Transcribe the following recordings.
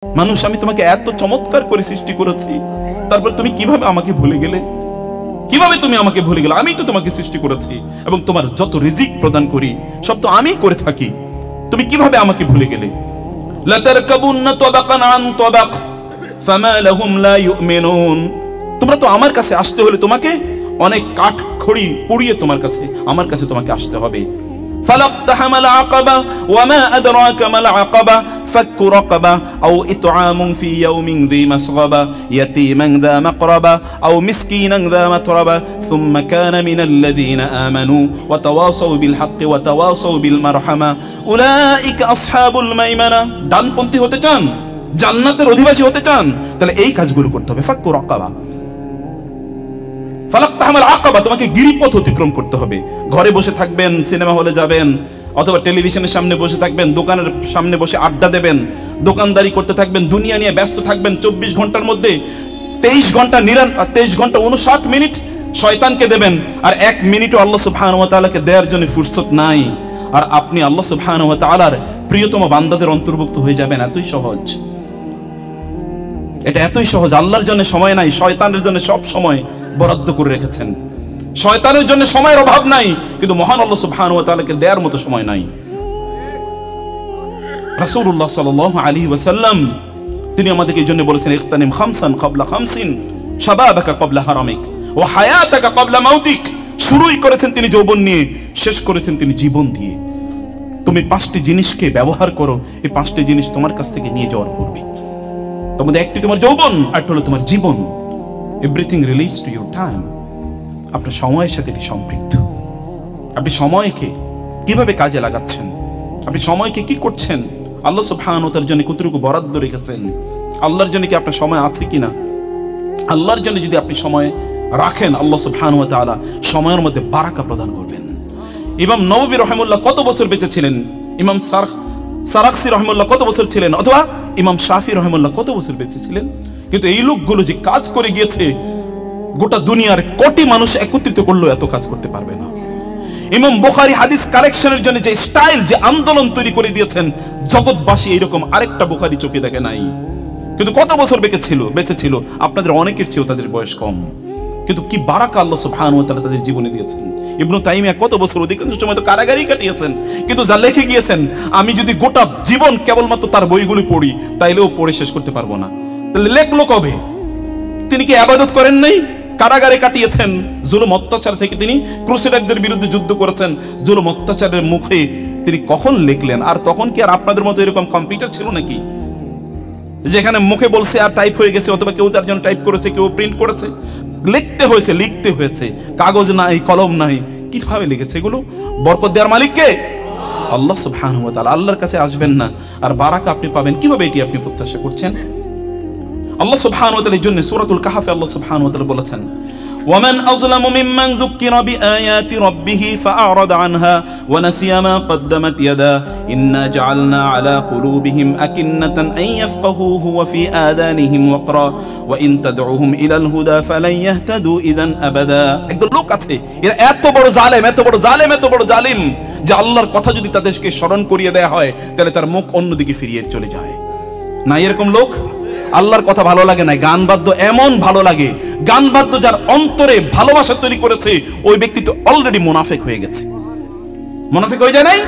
মানুষ, আমি তোমাকে এত চমৎকার করে সৃষ্টি করেছি, তারপর তুমি কিভাবে আমাকে ভুলে গেলে? কিভাবে তুমি আমাকে ভুলে গেলে? আমি তো তোমাকে সৃষ্টি করেছি এবং তোমার যত রিজিক প্রদান করি সব তো আমি করে থাকি, তুমি কিভাবে আমাকে ভুলে গেলে? লাতারকাবুন্না তাবাকান আন তাবাক ফামা লাহুম লা ইউমিনুন। তোমরা তো আমার কাছে আসতে হলে তোমাকে অনেক কাঠ খড়ি পুড়িয়ে আমার কাছে তোমাকে আসতে হবে। ফালাক্তাহামাল আকাবা ওয়া মা আদরাকা মাল আকাবা ফাক্কু রাকাবা আও ইতআমুন ফি ইয়াউমিন যী মাসগাবা ইয়াতীমান যা মাকরাবা আও মিসকিনান যা মাতরাবা সুম্মা কানা মিনাল্লাযীনা আমানু ওয়া তাওয়াসাউ বিল হাক্কি ওয়া তাওয়াসাউ বিল মারহামা উলাইকা আসহাবুল মাইমানা। ডানপন্থী হতে চান, জান্নাতের অধিবাসী হতে চান, তাহলে এই কাজগুলো করতে হবে। ফাক্কু রাকাবা, ফালাক্তাহামাল আকাবা, তোমাকে গিরিপথ অতিক্রম করতে হবে। ঘরে বসে থাকবেন, সিনেমা হলে যাবেন, অথবা টেলিভিশনের সামনে বসে থাকবেন, দোকানের সামনে বসে আড্ডা দেবেন, দোকানদারি করতে থাকবেন, দুনিয়া নিয়ে ব্যস্ত থাকবেন। 24 ঘন্টার মধ্যে 23 ঘন্টা 59 মিনিট শয়তানকে দেবেন, আর 1 মিনিটও আল্লাহ সুবহানাহু ওয়া তাআলাকে দেওয়ার জন্য ফুরসত নাই। আর আপনি আল্লাহ সুবহানাহু ওয়া তাআলার প্রিয়তম বান্দাদের অন্তর্ভুক্ত হয়ে যাবেন। এতই সহজ, এটা এতই সহজ। আল্লাহর জন্য সময় নাই, শয়তানের জন্য সব সময় বরাদ্দ করে রেখেছেন। শয়তানের জন্য সময়ের অভাব নাই, কিন্তু মহান আল্লাহ সুবহানাহু ওয়া তাআলাকে দেওয়ার মতো সময় নাই। রাসূলুল্লাহ সাল্লাল্লাহু আলাইহি ওয়াসাল্লাম তিনি আমাদেরকে এই জন্য বলেছেন, ইখতানিম খামসান ক্বাবলা খামসিন শাবাবাকা ক্বাবলা হারামিক ওয়া হায়াতাকা ক্বাবলা মাউতিক। শুরুই করেছেন তিনি যৌবন নিয়ে, শেষ করেছেন তিনি জীবন দিয়ে। তুমি 5টি জিনিসকে ব্যবহার করো, এই 5টি জিনিস তোমার কাছ থেকে নিয়ে যাওয়ার পূর্বে। তোমাদের একটি তোমার যৌবন, আর হলো তোমার জীবন। Everything relates to your time. আপনার সময়ের সাথে এটি সম্পৃক্ত। আপনি সময়কে কিভাবে কাজে লাগাচ্ছেন, আপনি সময়কে কি করছেন, আল্লাহ সুবহানাহু ওয়া তাআলার জন্য কতটুকু বরাদ্দ রেখেছেন, আল্লাহর জন্য কি আপনার সময় আছে কিনা? আল্লাহর জন্য যদি আপনি সময় রাখেন, আল্লাহ সুবহানাহু ওয়া তাআলা সময়ের মধ্যে বারাকা প্রদান করবেন। ইমাম নববী রাহিমাহুল্লাহ কত বছর বেঁচে ছিলেন? ইমাম সারাখসি রাহিমাহুল্লাহ কত বছর ছিলেন? অথবা ইমাম শাফি রাহিমাহুল্লাহ কত বছর বেঁচে ছিলেন? কিন্তু এই লোকগুলো যে কাজ করে গিয়েছে, গোটা দুনিয়ার কোটি মানুষ একত্রিত করলেও এত কাজ করতে পারবে না। ইমাম বুখারী হাদিস কালেকশনের জন্য যে স্টাইল, যে আন্দোলন তৈরি করে দিয়েছেন, জগৎবাসী এরকম আরেকটা বুখারী চোখে দেখে নাই। কিন্তু কত বছর বেঁচে ছিল? আপনাদের অনেকের চেয়েও তাদের বয়স কম, কিন্তু কি বারাকা আল্লাহ সুবহানাহু ওয়া তাআলা তাদের জীবনে দিয়েছেন। ইবনে তাইমিয়া কত বছর, অধিকাংশ সময় তো কারাগারেই কাটিয়েছেন, কিন্তু যা লিখে গিয়েছেন, আমি যদি গোটা জীবন কেবলমাত্র তার বইগুলি পড়ি, তাইলেও পড়ে শেষ করতে পারবো না। তাহলে লেখলো কবে? তিনি কি ইবাদত করেন নাই? কারাগারে কাটিয়েছেন। জুলুম অত্যাচার থেকে তিনি ক্রুসেডারদের বিরুদ্ধে যুদ্ধ করেছেন। জুলুম অত্যাচারের মুখে তিনি কখন লিখলেন? আর তখন কি আর আপনাদের মতো এরকম কম্পিউটার ছিল নাকি, যেখানে মুখে বলছে আর টাইপ হয়ে গেছে, অথবা কেউ তার জন্য টাইপ করেছে, কেউ প্রিন্ট করেছে? লিখতে হয়েছে, কাগজ নাই, কলম নাই। কিভাবে লিখেছে এগুলো? বরকত দেওয়ার মালিক কে? আল্লাহ সুবহানাহু ওয়া তাআলা। আল্লাহর কাছে আসবেন না, আর বারাকা আপনি পাবেন কিভাবে? এটি আপনি প্রত্যাশা করছেন? আল্লাহ সুবহানাহু ওয়া তাআলা এই জন্য সূরাতুল কাহফে আল্লাহ সুবহানাহু ওয়া তাআলা বলেছেন, ওয়ামান আযলামু মিম্মান যুক্কিরা বিআয়াতি রাব্বিহি ফাআরাদা আনহা ওয়া নাসিয়া মা কদ্দামাত ইয়াদা ইন্না জাআলনা আলা কুলুবিহিম আকিন্নাতান আন ইয়াফকাহুহু ওয়া ফি আযানিহিম ওয়াকরা ওয়া ইন তাদউহুম ইলাল হুদা ফালান ইয়াহতাদু ইযান আবাদা। একদল লোক আছে, এরা এত বড় জালিম যে আল্লাহর কথা যদি তাদেরকে স্মরণ করিয়ে দেয়া হয়, তাহলে তার মুখ অন্যদিকে ফিরিয়ে চলে যায়। না এরকম লোক? আল্লাহর কথা ভালো লাগে না, গান বাদ্য এমন ভালো লাগে, গান বাদ্য যার অন্তরে ভালোবাসা তৈরি করেছে, ওই ব্যক্তি তো অলরেডি মুনাফিক হয়ে গেছে। মুনাফিক হয়ে যায় নাই?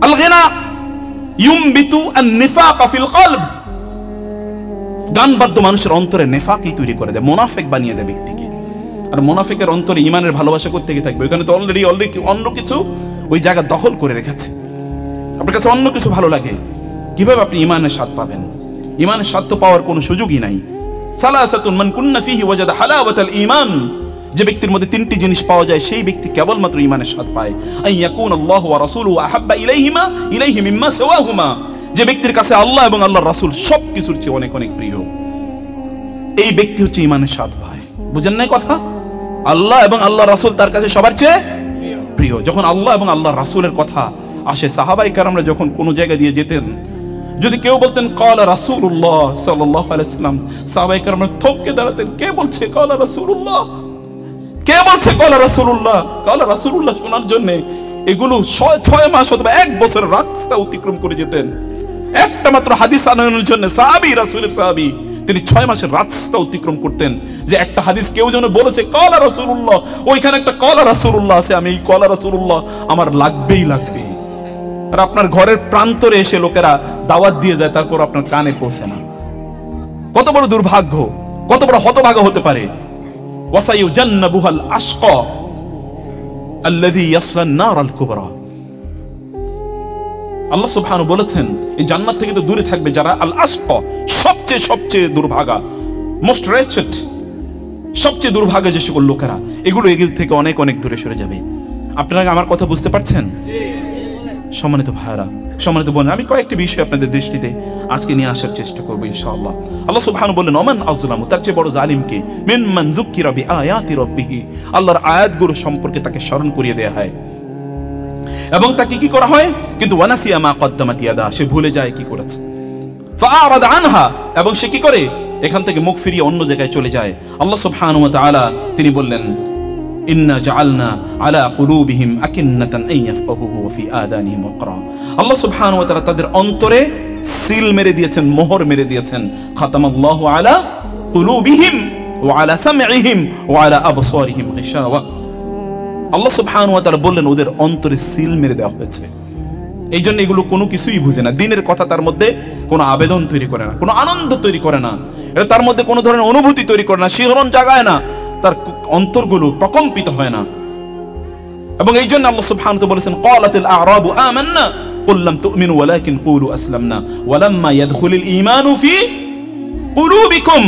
আল গিনা ইউমবিতু আন নিফাক ফিল কলব। গান বাদ্য মানুষের অন্তরে নেফাকই তৈরি করে দেয়, মুনাফিক বানিয়ে দেয় ব্যক্তিকে। আর মুনাফিকের অন্তরে ঈমানের ভালোবাসা করতে গিয়ে থাকবে, ওখানে তো অলরেডি অন্য কিছু ওই জায়গা দখল করে রেখেছে। আপনার কাছে অন্য কিছু ভালো লাগে, কিভাবে আপনি ঈমানের স্বাদ পাবেন? ঈমানের স্বাদ তো পাওয়ার কোনো সুযোগই নাই। সালাসাতুন মান কুন্না ফিহি ওয়াজাদা হালাওয়াতাল ঈমান। যে ব্যক্তির মধ্যে 3টি জিনিস পাওয়া যায়, সেই ব্যক্তি কেবলমাত্র ঈমানের স্বাদ পায়। আইয়াকুন আল্লাহু ওয়া রাসূলুহু আহাব্বা ইলাইহি মিম্মা সিওয়াহুমা। যে ব্যক্তির কাছে আল্লাহ এবং আল্লাহর রাসূল সবকিছুর চেয়ে অনেক অনেক প্রিয়, এই ব্যক্তি হচ্ছে ঈমানের স্বাদ পায়। বুঝেন নাই কথা? আল্লাহ এবং আল্লাহর রাসূল তার কাছে সবার চেয়ে প্রিয়। যখন আল্লাহ এবং আল্লাহর রাসূলের কথা আসে, সাহাবায়ে কেরামরা যখন কোনো জায়গা দিয়ে যেতেন, যদি কেউ বলতেন ক্বালা রাসূলুল্লাহ সাল্লাল্লাহু আলাইহি ওয়াসাল্লাম, সাহাবায়ে কেরামরা থমকে দাঁড়াতেন। কে বলছে ক্বালা রাসূলুল্লাহ? কে বলছে ক্বালা রাসূলুল্লাহ? ক্বালা রাসূলুল্লাহ শোনার জন্য এগুলো 6 মাস অথবা 1 বছর রাস্তা অতিক্রম করে যেতেন। একটা মাত্র হাদিস আনানোর জন্য সাহাবী, রাসূলের সাহাবী, তিনি 6 মাসের রাস্তা অতিক্রম করতেন যে একটা হাদিস কেউ যেন বলেছে ক্বালা রাসূলুল্লাহ, ওইখানে একটা ক্বালা রাসূলুল্লাহ আছে, আমি এই ক্বালা রাসূলুল্লাহ আমার লাগবেই লাগবে। আর আপনার ঘরের প্রান্তরে এসে লোকেরা দাওয়াত দিয়ে যায়, তারপর আপনার কানে পৌঁছে না। কত বড় দুর্ভাগ্য, কত বড় হতভাগা হতে পারে। ওয়াসায়ুজান্নাবুহাল আশকা আল্লাযী ইয়াসলান নারাল কুবরা। আল্লাহ সুবহানাহু বলেছেন এই জান্নাত থেকে তো দূরে থাকবে যারা আল আশকা, সবচেয়ে দুর্ভাগা, মোস্ট রেচেড, সবচেয়ে দুর্ভাগা যে সকল লোকেরা, এগুলো এগুলো থেকে অনেক অনেক দূরে সরে যাবে। আপনারা আমার কথা বুঝতে পারছেন? সম্মানিত ভাইরা, সম্মানিত বোন, আমি কয়েকটি বিষয় আপনাদের দৃষ্টিতে আজকে নিয়ে আসার চেষ্টা করবো ইনশাআল্লাহ। আল্লাহ সুবহানাহু বললেন ওমান আযলামু, তার চেয়ে বড় জালিম কে, মিম্মান যুকিরা বিআয়াতি রাব্বিহি, আল্লাহর আয়াতগুলো সম্পর্কে তাকে স্মরণ করিয়ে দেয়া হয় এবং তাকে কি করা হয়, কিন্তু ওয়ানাসিয়া মা কদ্দামাত ইয়াদা, সে ভুলে যায় কি করেছে, ফাআরাদা আনহা, এবং সে কি করে এখান থেকে মুখ ফিরিয়ে অন্য জায়গায় চলে যায়। আল্লাহ সুবহানাহু ওয়া তাআলা তিনি বললেন ইন্না জাআলনা আলা কুলুবিহিম আকিন্নাতান আন ইয়াফকাহুহু ওয়া ফি আযানিহিম ওয়াকরা। আল্লাহ সুবহানাহু ওয়া তাআলা তাদের অন্তরে সিল মেরে দিয়েছেন, মোহর মেরে দিয়েছেন। খাতামাল্লাহু আলা কুলুবিহিম ওয়া আলা সামঈহিম ওয়া আলা আবসারিহিম গিশাওয়া। আল্লাহ সুবহানাহু ওয়া তাআলা বললেন ওদের অন্তরে সিল মেরে দেওয়া হয়েছে। এই জন্য এগুলো কোনো কিছুই বুঝে না, দিনের কথা তার মধ্যে কোনো আবেদন তৈরি করে না, কোনো আনন্দ তৈরি করে না, এটা তার মধ্যে কোনো ধরনের অনুভূতি তৈরি করে না, শিহরণ জাগায় না, তার অন্তরগুলো প্রকম্পিত হয় না। এবং এই জন্য আল্লাহ সুবহানাহু ওয়া তাআলা বলেছেন ক্বালাতিল আ'রাবু আমান্না কুল লাম তু'মিনু ওয়ালাকিন কুলু আসলামনা ওয়ালাম্মা ইয়াদখুলিল ঈমানু ফি কুলুবিকুম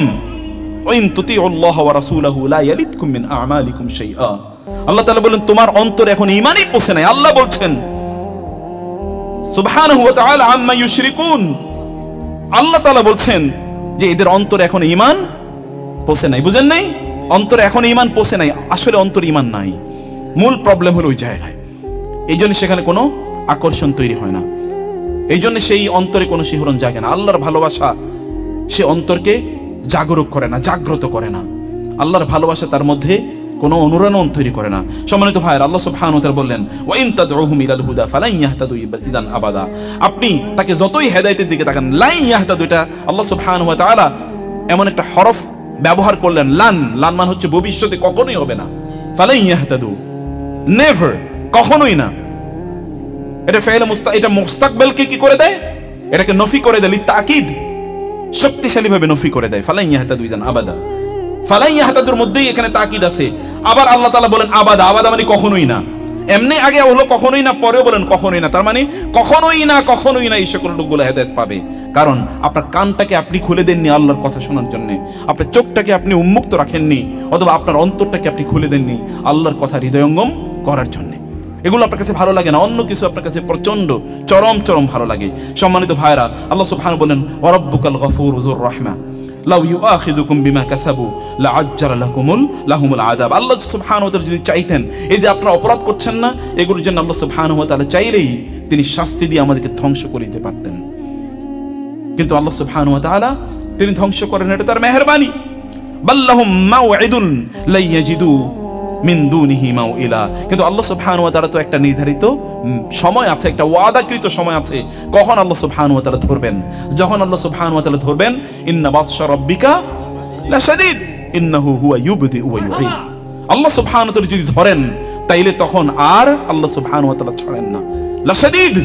ওয়া ইন তুতিউল্লাহ ওয়া রাসূলাহু লা ইয়ালিদকুম মিন আ'মালিকুম শাইআ। আল্লাহ তাআলা বলেন তোমার অন্তরে এখন ঈমানই পৌঁছে নাই। আল্লাহ বলছেন সুবহানাহু ওয়া তাআলা আম্মা ইউশরিকুন, আল্লাহ তাআলা বলছেন যে এদের অন্তরে এখন ঈমান পৌঁছে নাই। বুঝেন নাই? অন্তরে এখন ঈমান পৌঁছে নাই, আসলে অন্তরে ঈমান নাই। মূল প্রবলেম হলো ওই জায়গায়। এই জন্য সেখানে কোনো আকর্ষণ তৈরি হয় না, এই জন্য সেই অন্তরে কোনো শিহরণ জাগে না। আল্লাহর ভালোবাসা সে অন্তরকে জাগরুক করে না, জাগ্রত করে না। আল্লাহর ভালোবাসা তার মধ্যে কোনো অনুরণন তৈরি করে না। সম্মানিত ভাইয়েরা, আল্লাহ সুবহানাহু ওয়া তাআলা বললেন ওয়া ইন তাদউহুম ইলাল হুদা ফালান ইয়াহতাদু ইদান আবাদা। আপনি তাকে যতই হেদায়েতের দিকে তাকান, লান ইয়াহতাদু, এটা আল্লাহ সুবহানাহু ওয়া তাআলা এমন একটা হরফ ব্যবহার করলেন, লান, লান মান হচ্ছে ভবিষ্যতে কখনোই হবে না। ফালান ইয়াহতাদু, নেভার, কখনোই না। এটা ফাইল এটা মুস্তাকবালকে কি করে দেয়, এটাকে নফি করে দেয়, লিতাকিদ, শক্তিশালী ভাবে নফি করে দেয়। ফালান ইয়াহতাদু ইদান আবাদা, ফালান ইয়াহতাদুর মধ্যেই এখানে তাকিদ আছে। আবার আল্লাহ তাআলা বলেন আবাদা, আবাদা মানে কখনোই না। এমনি আগে হলো কখনোই না, পরেও বলেন কখনোই না, তার মানে কখনোই না, কখনোই না এই সকল লোকগুলো হেদায়েত পাবে। কারণ আপনার কানটাকে আপনি খুলে দেননি আল্লাহর কথা শোনার জন্য, আপনার চোখটাকে আপনি উন্মুক্ত রাখেননি, অথবা আপনার অন্তরটাকে আপনি খুলে দেননি আল্লাহর কথা হৃদয়ঙ্গম করার জন্য। এগুলো আপনার কাছে ভালো লাগে না, অন্য কিছু আপনার কাছে প্রচন্ড চরম ভালো লাগে। সম্মানিত ভাইরা, আল্লাহ সুবহানাহু বলেন ওয়া রাব্বুকাল গফুরু যুর রাহমা লাউ ইউআখিযুকুম বিমা কাসাবু লাআজ্জালা লাহুমুল আযাব। আল্লাহ সুবহানাহু ওয়া তাআলা যদি চাইতেন এই যে আপনারা অপরাধ করছেন না, এগুলোর জন্য আল্লাহ সুবহানাহু ওয়া তাআলা চাইলেই তিনি শাস্তি দিয়ে আমাদেরকে ধ্বংস করে দিতে পারতেন। কিন্তু আল্লাহ সুবহানাহু ওয়া তাআলা তিনি ধ্বংস করেন, এটা তার মেহেরবানি। বাল্লাহুম মাউইদুন লা ইয়াজিদু মিন দুনিহি মাউইলা। কিন্তু আল্লাহ সুবহানাহু ওয়া তাআলা তো একটা নির্ধারিত সময় আছে, একটা ওয়াদাকৃত সময় আছে কখন আল্লাহ সুবহানাহু ওয়া তাআলা ধরবেন। যখন আল্লাহ সুবহানাহু ওয়া তাআলা ধরবেন, ইন্না বাতশা রাব্বিকা লাশাদীদ ইন্নাহু হুয়া ইউবদি ওয়া ইউঈদ। আল্লাহ সুবহানাহু ওয়া তাআলা যদি ধরেন তাইলে তখন আর আল্লাহ সুবহানাহু ওয়া তাআলা ছাড়েন না। লাশাদীদ,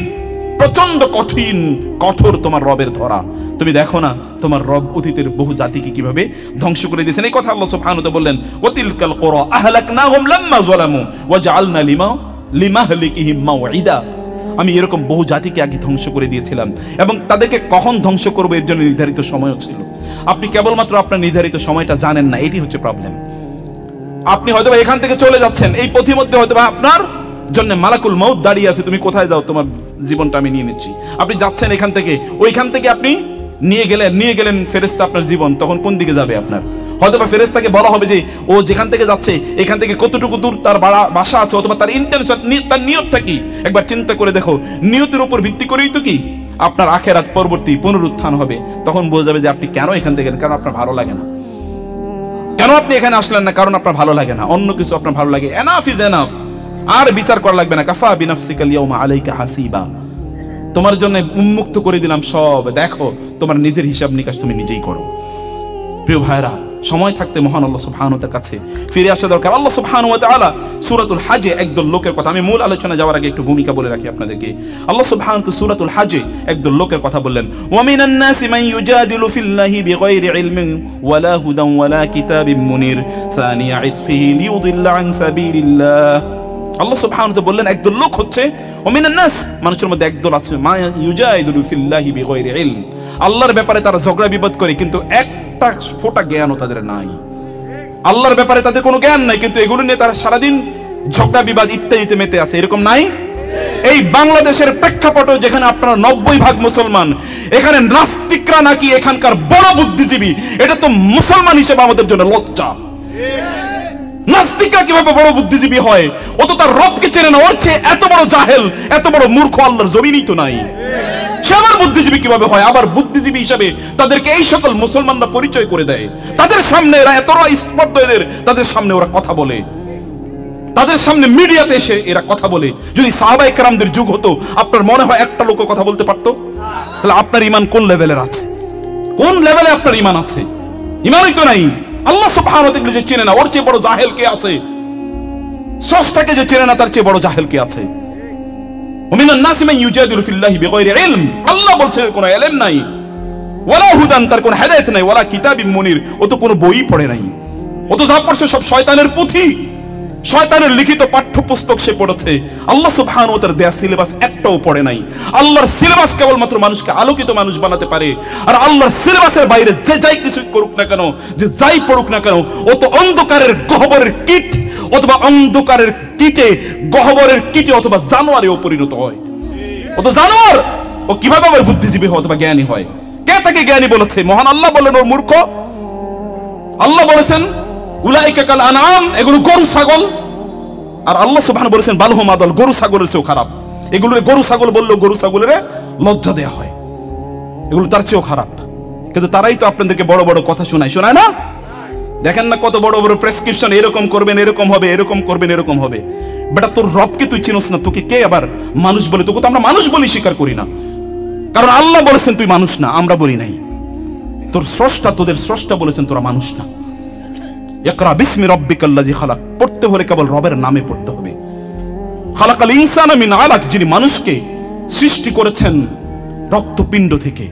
প্রচন্ড কঠিন, কঠোর তোমার রবের ধরা। তুমি দেখো না তোমার রব অতীতের বহু জাতিকে কিভাবে ধ্বংস করে দিয়েছেন। এই কথা আল্লাহ সুবহানাহু ওয়া তাআলা বললেন ওয়াতিলকাল কুরা আহলাকনাহুম লাম্মা যালামু ওয়া জাআলনা লিমাহলিকিহিম মাউইদা। আমি এরকম বহু জাতিকে আগে ধ্বংস করে দিয়েছিলাম এবং তাদেরকে কখন ধ্বংস করব এর জন্য নির্ধারিত সময়ও ছিল। আপনি কেবলমাত্র আপনার নির্ধারিত সময়টা জানেন না, এটি হচ্ছে প্রবলেম। আপনি হয়তো এখান থেকে চলে যাচ্ছেন, এই পথিমধ্যে হয়তো আপনার জন্য মালাকুল মউত দাঁড়িয়ে আছে, তুমি কোথায় যাও, তোমার জীবনটা আমি নিয়ে নিচ্ছি। আপনি যাচ্ছেন এখান থেকে, ওইখান থেকে আপনি নিয়ে গেলেন ফেরেশতা আপনার জীবন, তখন কোন দিকে যাবে আপনার? হয়তোবা ফেরেশতাকে বলা হবে যে ও যেখান থেকে যাচ্ছে এখান থেকে কতটুকু দূর তার বাসা আছে, অথবা তার ইন্টেনশন, তার নিয়তটা কি একবার চিন্তা করে দেখো। নিয়তের উপর ভিত্তি করেই তো কি আপনার আখিরাত পরবর্তী পুনরুত্থান হবে। তখন বোঝা যাবে যে আপনি কেন এখান থেকে গেলেন, কারণ আপনার ভালো লাগে না। কেন আপনি এখানে আসলেন না? কারণ আপনার ভালো লাগে না, অন্য কিছু আপনার ভালো লাগে। এনাফ ইজ এনাফ, আর বিচার করা লাগবে না। কাফা বিনাফসিকাল ইয়াউমা আলাইকা হাসিবা। তোমার জন্য উন্মুক্ত করে দিলাম সব, দেখো তোমার নিজের হিসাব নিকাশ তুমি নিজেই করো। প্রিয় ভাইরা, সময় থাকতে মহান আল্লাহ সুবহানাহু ওয়া তাআলার কাছে ফিরে আসা দরকার। আল্লাহ সুবহানাহু ওয়া তাআলা সূরাতুল হজে একদল লোকের কথা, আমি মূল আলোচনা যাওয়ার আগে একটু ভূমিকা বলে রাখি আপনাদেরকে। আল্লাহ সুবহানাহু ওয়া তাআলা সূরাতুল হজে একদল লোকের কথা বললেন, ওয়া মিনান নাসি মান ইউজাদিলু ফিল্লাহি বিগাইরি ইলমিন ওয়ালা হুদান ওয়ালা কিতাবিন মুনির সানিয়া ইতফিহি লিয়ুদিল্লা আন সাবিলিল্লাহ। আল্লাহ সুবহানাহু ওয়া তাআলা বললেন একদল লোক হচ্ছে, ওয়া মিনান নাস, মানুষের মধ্যে একদল আছে, মা ইউজাদিলু ফিল্লাহি বিগাইরি ইলম, আল্লাহর ব্যাপারে তারা ঝগড়া বিবাদ করে কিন্তু একটা ফোঁটা জ্ঞানও তাদের নাই। আল্লাহর ব্যাপারে তাদের কোনো জ্ঞান নাই, কিন্তু এগুলো নিয়ে তারা সারাদিন ঝগড়া বিবাদ ইত্যাদিতে মেতে আছে। এরকম নাই? এই বাংলাদেশের প্রেক্ষাপট যেখানে আপনারা 90% মুসলমান, এখানে নাস্তিকরা নাকি এখানকার বড় বুদ্ধিজীবী, এটা তো মুসলমান হিসেবে আমাদের জন্য লজ্জা। নাস্তিকরা কিভাবে বড় বুদ্ধিজীবী হয়? ও তো তার রবকে চেনে না, ওর চেয়ে এত বড় জাহেল, এত বড় মূর্খ আল্লাহর জমিনই তো নাই। সে আবার বুদ্ধিজীবী কিভাবে হয়? আবার বুদ্ধিজীবী হিসাবে তাদেরকে এই সকল মুসলমানরা পরিচয় করে দেয়। তাদের সামনে এরা এতটা স্পর্ধ, এদের তাদের সামনে ওরা কথা বলে, তাদের সামনে মিডিয়াতে এসে এরা কথা বলে। যদি সাহাবায়ে কেরামদের যুগ হতো, আপনার মনে হয় একটা লোক কথা বলতে পারতো? তাহলে আপনার ঈমান কোন লেভেলের আছে? কোন লেভেলে আপনার ঈমান আছে? ঈমানই তো নাই। আল্লাহ সুবহানাহু ওয়া তাআলা যে চেনে না, ওর চেয়ে বড় জাহেল কে আছে? স্রষ্টাকে যে চেনে না, তার চেয়ে বড় জাহেল কে আছে? ওমিনান নাসি মান ইউজাদিলু ফিল্লাহি বিগাইরি ইলম, আল্লাহ বলছেন কোনো ইলম নাই, ওয়ালা হুদান, তার কোনো হেদায়েত নাই, ওয়ালা কিতাবিন মুনির, ও তো কোনো বই পড়ে নাই, ও তো যা পড়ছে সব শয়তানের পুঁথি, শয়তানের লিখিত পাঠ্যপুস্তক সে পড়েছে। আল্লাহ সুবহানাহু ওয়া তাআলার দেয়া সিলেবাস একটাও পড়ে নাই। আল্লাহর সিলেবাস কেবলমাত্র মানুষকে আলোকিত মানুষ বানাতে পারে। আর আল্লাহর সিলেবাসের বাইরে যে যাই কিছু করুক না কেন, যে যাই পড়ুক না কেন, ও তো অন্ধকারের গহ্বরের কীট, অথবা অন্ধকারের কীটে, গহ্বরের কীটে, অথবা জানোয়ারেও পরিণত হয়। ও তো জানোয়ার, ও কিভাবে আবার বুদ্ধিজীবী হয় অথবা জ্ঞানী হয়? কে তাকে জ্ঞানী বলেছে? মহান আল্লাহ বলেন ওর মূর্খ। আল্লাহ বলেছেন উলাইকা কাল আনআম, এগুলো গরু ছাগল। আর আল্লাহ সুবহানাহু বলেছেন বালহুম আদল, গরু ছাগলের চেয়েও খারাপ। এগুলো গরু ছাগল বললেও গরু ছাগলের লজ্জা দেয়া হয়, এগুলো তার চেয়েও খারাপ। কিন্তু তারাই তো আপনাদেরকে বড় বড় কথা শোনায় না? দেখেন না কত বড় বড় প্রেসক্রিপশন, এরকম করবেন, এরকম হবে, এরকম করবেন, এরকম হবে। বেটা, তোর রবকে তুই চিনোস না, তোকে কে আবার মানুষ বলে? তোকে তো আমরা মানুষ বলি স্বীকার করি না, কারণ আল্লাহ বলেছেন তুই মানুষ না, আমরা বলি নাই। তোর স্রষ্টা, তোদের স্রষ্টা বলেছেন তোরা মানুষ না। ইকরা বিসমি রাব্বিকাল্লাযী খালাক, পড়তে হলে কেবল রবের নামে পড়তে হবে। খালাকাল ইনসানা মিন আলাক, যিনি মানুষকে সৃষ্টি করেছেন রক্তপিণ্ড থেকে।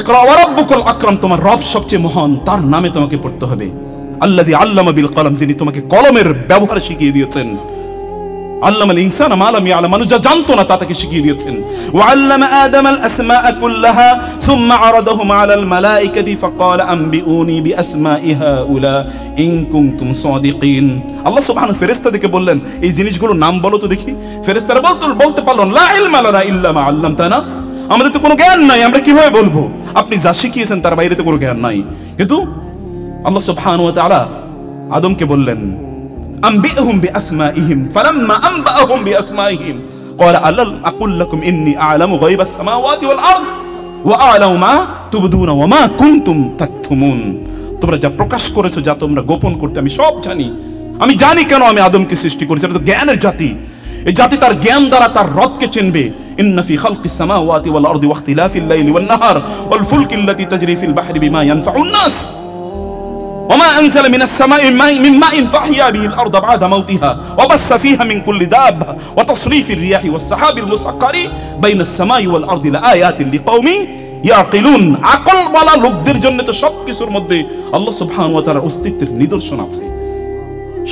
ইকরা ওয়া রাব্বুকাল আকরাম, তোমার রব সবচেয়ে মহান, তার নামে তোমাকে পড়তে হবে। আল্লাযী আল্লামা বিল কলম, যিনি তোমাকে কলমের ব্যবহার শিখিয়ে দিয়েছেন। আল্লামাল ইনসানা মা লাম ইয়ালাম, মানুষ যা জানতো না তা তাকে শিখিয়ে দিয়েছেন। ওয়া আল্লামা আদামাল আসমাআ কুল্লাহা সুম্মা আরাদাহুম আলাল মালাইকাতি ফাকালা আনবিউনি বিআসমাই হাউলা ইন কুনতুম সাদিকিন। আল্লাহ সুবহানাহু ফেরেশতাদেরকে বললেন এই জিনিসগুলোর নাম বলো তো দেখি। ফেরেশতারা বলতে পারল লা ইলমা লানা ইল্লা মা আল্লামতানা, আমাদের তো কোনো জ্ঞান নাই, আমরা কিভাবে বলবো? আপনি যা শিখিয়েছেন তার বাইরে তো কোনো জ্ঞান নাই। কিন্তু আল্লাহ সুবহানাহু ওয়া তাআলা আদমকে বললেন আনবিউহুম বিআসমাইহিম ফালাম্মা আনবাআহুম বিআসমাইহিম ক্বালা আলাম আকুল লাকুম ইন্নী আ'লামু গায়বাস সামাওয়াতি ওয়াল আরদ ওয়া আ'লামু মা তুবদুনা ওয়া মা কুনতুম তাকতুমুন। তোমরা যা প্রকাশ করেছো, যা তোমরা গোপন করতে, আমি সব জানি। আমি জানি কেন আমি আদমকে সৃষ্টি করেছি। এটা তো জ্ঞানের জাতি। এই জাতি তার জ্ঞান দ্বারা তার রবকে চিনবে। ইন্না ফি খালকিস সামাওয়াতি ওয়াল আরদি ওয়া ইখতিলাফিল লাইলি ওয়ান নাহার ওয়াল ফুলকি আল্লাতী তাজরি ফিল বাহরি বিমা ইয়ানফাউন নাস وما أنزل من السماء من ماء فأحيا به الأرض بعد موتها وبث فيها من كل دابة وتصريف الرياح والسحاب المسخر بين السماء والأرض لآيات لقوم يعقلون। আকল ওয়ালা লোকদের জন্য তো সবকিছুর মধ্যে আল্লাহ সুবহানাহু ওয়া তাআলার অস্তিত্বের নিদর্শন আছে।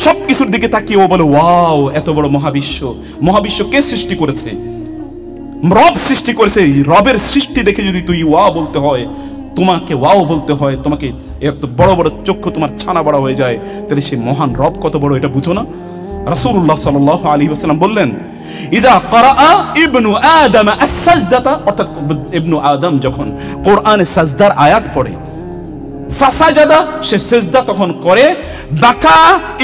সবকিছুর দিকে তাকিয়ে ও বলে ওয়াও, এত বড় মহাবিশ্ব। মহাবিশ্ব কে সৃষ্টি করেছে? রব সৃষ্টি করেছে। রবের সৃষ্টি দেখে যদি তুই ওয়াও বলতে হয়, তোমাকে ওয়াও বলতে হয়, তোমাকে এত বড় বড় চক্ষু তোমার ছানা বড় হয়ে যায়, তাহলে সেই মহান রব কত বড় এটা বুঝো না? রাসূলুল্লাহ সাল্লাল্লাহু আলাইহি ওয়াসাল্লাম বললেন ইযা ক্বারাআ ইবনু আদম আস-সাজদাতা, অর্থাৎ ইবনু আদম যখন কোরআনে সাজদার আয়াত পড়ে, ফাসাজাদা, সে সিজদা তখন করে। বাকা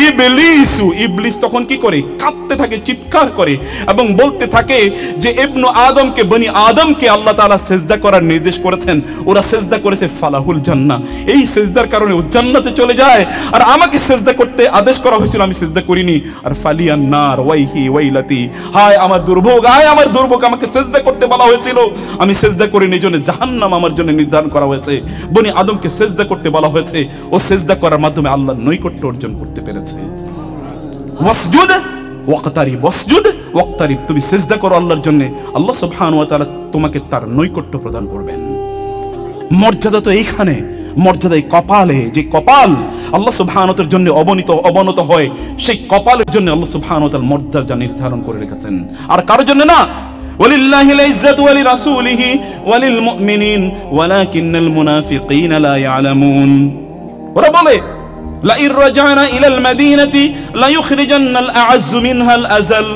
ইবলিসু, ইবলিস তখন কি করে? কাঁদতে থাকে, চিৎকার করে এবং বলতে থাকে যে ইবনু আদমকে, বনি আদমকে আল্লাহ তাআলা সিজদা করার নির্দেশ করেছেন, ওরা সিজদা করেছে ফালাহুল জান্নাহ, এই সিজদার কারণে ও জান্নাতে চলে যায়। আর আমাকে সিজদা করতে আদেশ করা হয়েছিল, আমি সিজদা করিনি। আর ফালিয়ান নার ওয়াইহি ওয়াইলাতি, হায় আমার দুর্ভোগ, হায় আমার দুর্ভোগ, আমাকে সিজদা করতে বলা হয়েছিল, আমি সিজদা করিনি, এজন্য জাহান্নাম আমার জন্য নির্ধারণ করা হয়েছে। বনি আদমকে সিজদা করতে বলা হয়েছে, ও সিজদা করার মাধ্যমে আল্লাহর নৈকট্য অর্জন করতে পেরেছে। ওয়াসজুদ ওয়াকতারিব, ওয়াসজুদ ওয়াকতারিব, তুমি সিজদা করো আল্লাহর জন্য, আল্লাহ সুবহানাহু ওয়া তাআলা তোমাকে তার নৈকট্য প্রদান করবেন। মর্যাদা তো এইখানে, মর্যাদা এই কপালে, যে কপাল আল্লাহ সুবহানাহু ওয়া তাআলার জন্য অবনত হয়, সেই কপালের জন্য আল্লাহ সুবহানাহু ওয়া তাআলা মর্যাদা নির্ধারণ করে রেখেছেন, আর কারোর জন্য না। ওয়ালিল্লাহিল ইজ্জাতু ওয়া লিরাসূলিহি ওয়া লিল মুমিনিন ওয়ালাকিন্নাল মুনাফিকিনা লা ইয়ালামুন। ওরা বলে লা ইর রাজানা ইলাল মাদিনাতি লা ইউখরিজান্নাল আ'আজ্জু মিনহাল আযাল,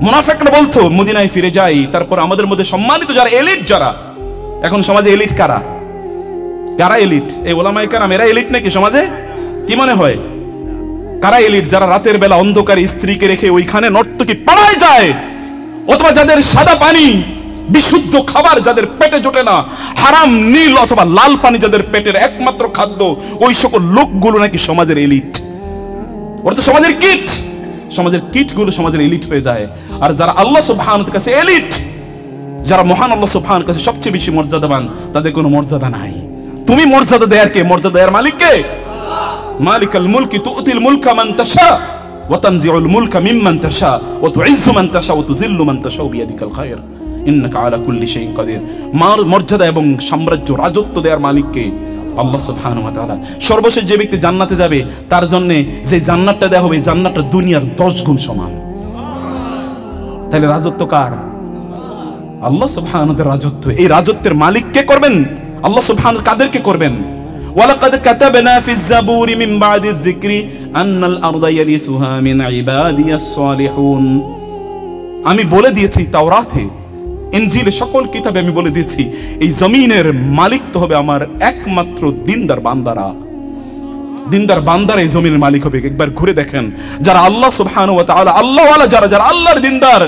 মুনাফিকরা বলতো মদিনায় ফিরে যাই, তারপর আমাদের মধ্যে সম্মানিত যারা এলিট, যারা এখন সমাজে এলিট, কারা কারা এলিট? এই ওলামায়ে কেরাম, এরা এলিট নাকি সমাজে? কি মনে হয় কারা এলিট? যারা রাতের বেলা অন্ধকারে স্ত্রীকে রেখে ওইখানে নর্তকী পাড়ায় যায়, অথবা যাদের সাদা পানি, বিশুদ্ধ খাবার যাদের পেটে জোটে না, হারাম নীল অথবা লাল পানি যাদের পেটের একমাত্র খাদ্য, ওই সকল লোকগুলো নাকি সমাজের এলিট। ওরা তো সমাজের কিট, সমাজের কিটগুলো সমাজের এলিট হয়ে যায়। আর যারা আল্লাহ সুবহানাহু ওয়া তাআলার কাছে এলিট, যারা মহান আল্লাহ সুবহানাহু ওয়া তাআলার কাছে সবচেয়ে বেশি মর্যাদাবান, তাদের কোনো মর্যাদা নাই। তুমি মর্যাদা দেয়ার কে? মর্যাদা দেয়ার মালিক কে? মালিকাল মুলকি তুতিল মুলকা মান তাশা ওয়া তানজিউল মুলকা মিম্মান তাশা ওয়া তুইজ্জু মান তাশা ওয়া তুযিল্লু মান তাশা বিয়াদিকাল খায়র ইন্নাকা আলা কুল্লি শাইইন কাদির। মর্যাদা এবং সাম্রাজ্য, রাজত্ব দেয়ার মালিক কে? আল্লাহ সুবহানাহু ওয়া তাআলা। সর্বশেষ যে ব্যক্তি জান্নাতে যাবে, তার জন্য যে জান্নাতটা দেওয়া হবে, জান্নাতটা দুনিয়ার 10 গুণ সমান। তাহলে রাজত্ব কার? আল্লাহ সুবহানাহু ওয়া তাআলার রাজত্ব। এই রাজত্বের মালিক কে করবেন? আল্লাহ সুবহানাহু কাদেরকে করবেন? ওয়ালাকাদ কাতাবনা ফিজ জাবুরি মিন বাদিয যিকরি আন্নাল আরদা ইয়ারিসুহা মিন ইবাদিয়াস সালিহুন। আমি বলে দিয়েছি তাওরাতে, ইনজিলে, সকল কিতাবে আমি বলে দিয়েছি, এই জমিনের মালিক তো হবে আমার একমাত্র দিনদার বান্দারা। দিনদার বান্দারা এই জমিনের মালিক হবে। একবার ঘুরে দেখেন, যারা আল্লাহ সুবহানাহু ওয়া তাআলা, আল্লাহওয়ালা যারা আল্লাহর দিনদার,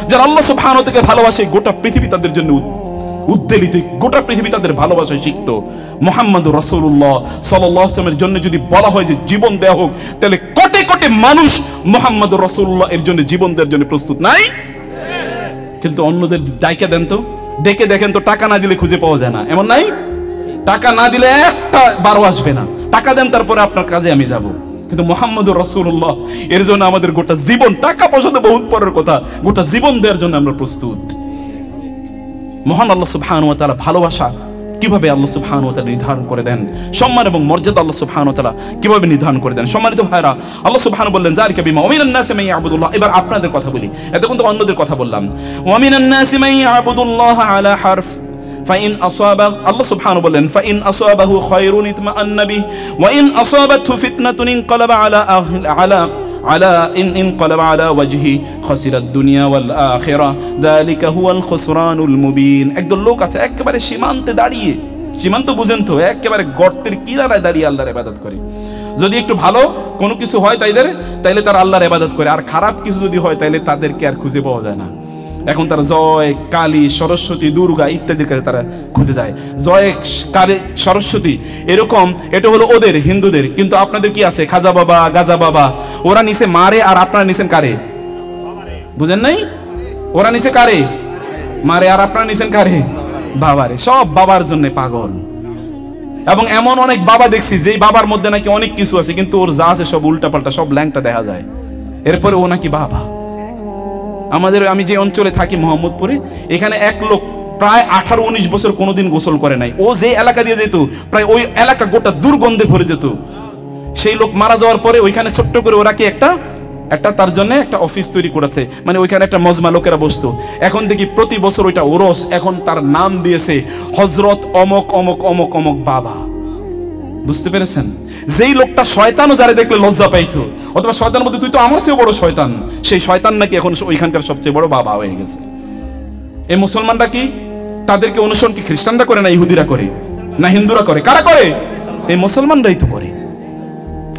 যারা আল্লাহ সুবহানাহু ওয়া তাআলাকে ভালোবাসে, গোটা পৃথিবী তাদের জন্য উদ্বেলিত, গোটা পৃথিবী তাদের ভালোবাসায় শিখত। মুহাম্মদুর রাসূলুল্লাহ সাল্লাল্লাহু আলাইহি ওয়াসাল্লামের জন্য যদি বলা হয় যে জীবন দেয়া হোক, তাহলে কোটি কোটি মানুষ মুহাম্মদুর রাসূলুল্লাহ এর জন্য জীবন দেওয়ার জন্য প্রস্তুত নাই। কিন্তু অন্যদের ডাইকে দেন তো, ডেকে দেখেন তো, টাকা না দিলে খুঁজে পাওয়া যায় না, এমন নাই? টাকা না দিলে একটা বারো আসবে না, টাকা দেন তারপরে আপনার কাজে আমি যাব। কিন্তু মুহাম্মদুর রাসূলুল্লাহ এর জন্য আমাদের গোটা জীবন, টাকা পয়সা তো বহুত পরের কথা, গোটা জীবন দেওয়ার জন্য আমরা প্রস্তুত। মহান আল্লাহ সুবহানাহু ওয়া তাআলা ভালোবাসা কিভাবে আল্লাহ সুবহানাহু ওয়া তাআলা নির্ধারণ করে দেন, সম্মান এবং মর্যাদা আল্লাহ সুবহানাহু ওয়া তাআলা কিভাবে নির্ধারণ করে দেন। সম্মানিত ভাইরা, আল্লাহ সুবহানাহু বললেন যালিকা বিমা ওয়া মিনান নাসি মান ইয়াবুদুল্লাহ। এবার আপনাদের কথা বলি, এতক্ষণ তো অন্যদের কথা বললাম। ওয়া মিনান নাসি মান ইয়াবুদুল্লাহ আলা হারফ ফাইন আসাবা, আল্লাহ সুবহানাহু বললেন ফাইন আসাবাহু খায়রুন ইতমাআন্না বিহি ওয়া ইন আসাবাতহু ফিতনাতুন ইনকালাবা আলা ইনকালাবা আলা ওয়াজহি খাসিরাদ দুনিয়া ওয়াল আখিরা যালিকা হুয়াল খুসরানুল মুবিন। একদল লোক আছে একেবারে সীমান্তে দাঁড়িয়ে, সীমান্ত বুঝেন তো, একেবারে গর্তের কিনারায় দাঁড়িয়ে আল্লাহর ইবাদত করে। যদি একটু ভালো কোনো কিছু হয় তাইলে তারা আল্লাহর ইবাদত করে, আর খারাপ কিছু যদি হয় তাইলে তাদেরকে আর খুঁজে পাওয়া যায় না। এখন তারা জয়, কালী, সরস্বতী, দুর্গা ইত্যাদির কাছে তারা খুঁজে যায়। জয়, কালী, সরস্বতী, এরকম এটা হলো ওদের, হিন্দুদের। কিন্তু আপনাদের কি আছে? খাজা বাবা, গাজা বাবা, ওরা নিচে মারে আর আপনারা নিছেন কারে? বুঝেন নাই? ওরা নিচে কারে মারে আর আপনারা নিছেন কারে? বাবারে। সব বাবার জন্য পাগল। এবং এমন অনেক বাবা দেখছি যেই বাবার মধ্যে নাকি অনেক কিছু আছে, কিন্তু ওর যা আছে সব উল্টা পাল্টা, সব ল্যাংটা দেখা যায়, এরপরে ও নাকি বাবা। আমি যে অঞ্চলে থাকি মোহাম্মদপুরে, এখানে এক লোক প্রায় 18-19 বছর কোনোদিন গোসল করে নাই। ও যে এলাকা দিয়ে যেত, প্রায় ওই এলাকা গোটা দুর্গন্ধে ভরে যেত। সেই লোক মারা যাওয়ার পরে ওইখানে ছোট্ট করে ওরা কি একটা তার জন্য একটা অফিস তৈরি করেছে, মানে ওইখানে একটা মজমা, লোকেরা বসতো। এখন দেখি প্রতি বছর ওইটা ওরস, এখন তার নাম দিয়েছে হযরত অমক অমক অমক অমক বাবা। বুঝতে পেরেছেন? যেই লোকটা শয়তানও যারা দেখলে লজ্জা পাইতো, অথবা শয়তান বলতে তুই তো আমার চেয়ে বড় শয়তান, সেই শয়তান নাকি এখন ওইখানকার সবচেয়ে বড় বাবা হয়ে গেছে। এই মুসলমানরা কি তাদেরকে অনুসরণ কি খ্রিস্টানরা করে, না ইহুদিরা করে, না হিন্দুরা করে? কারা করে? এই মুসলমানরাই তো করে,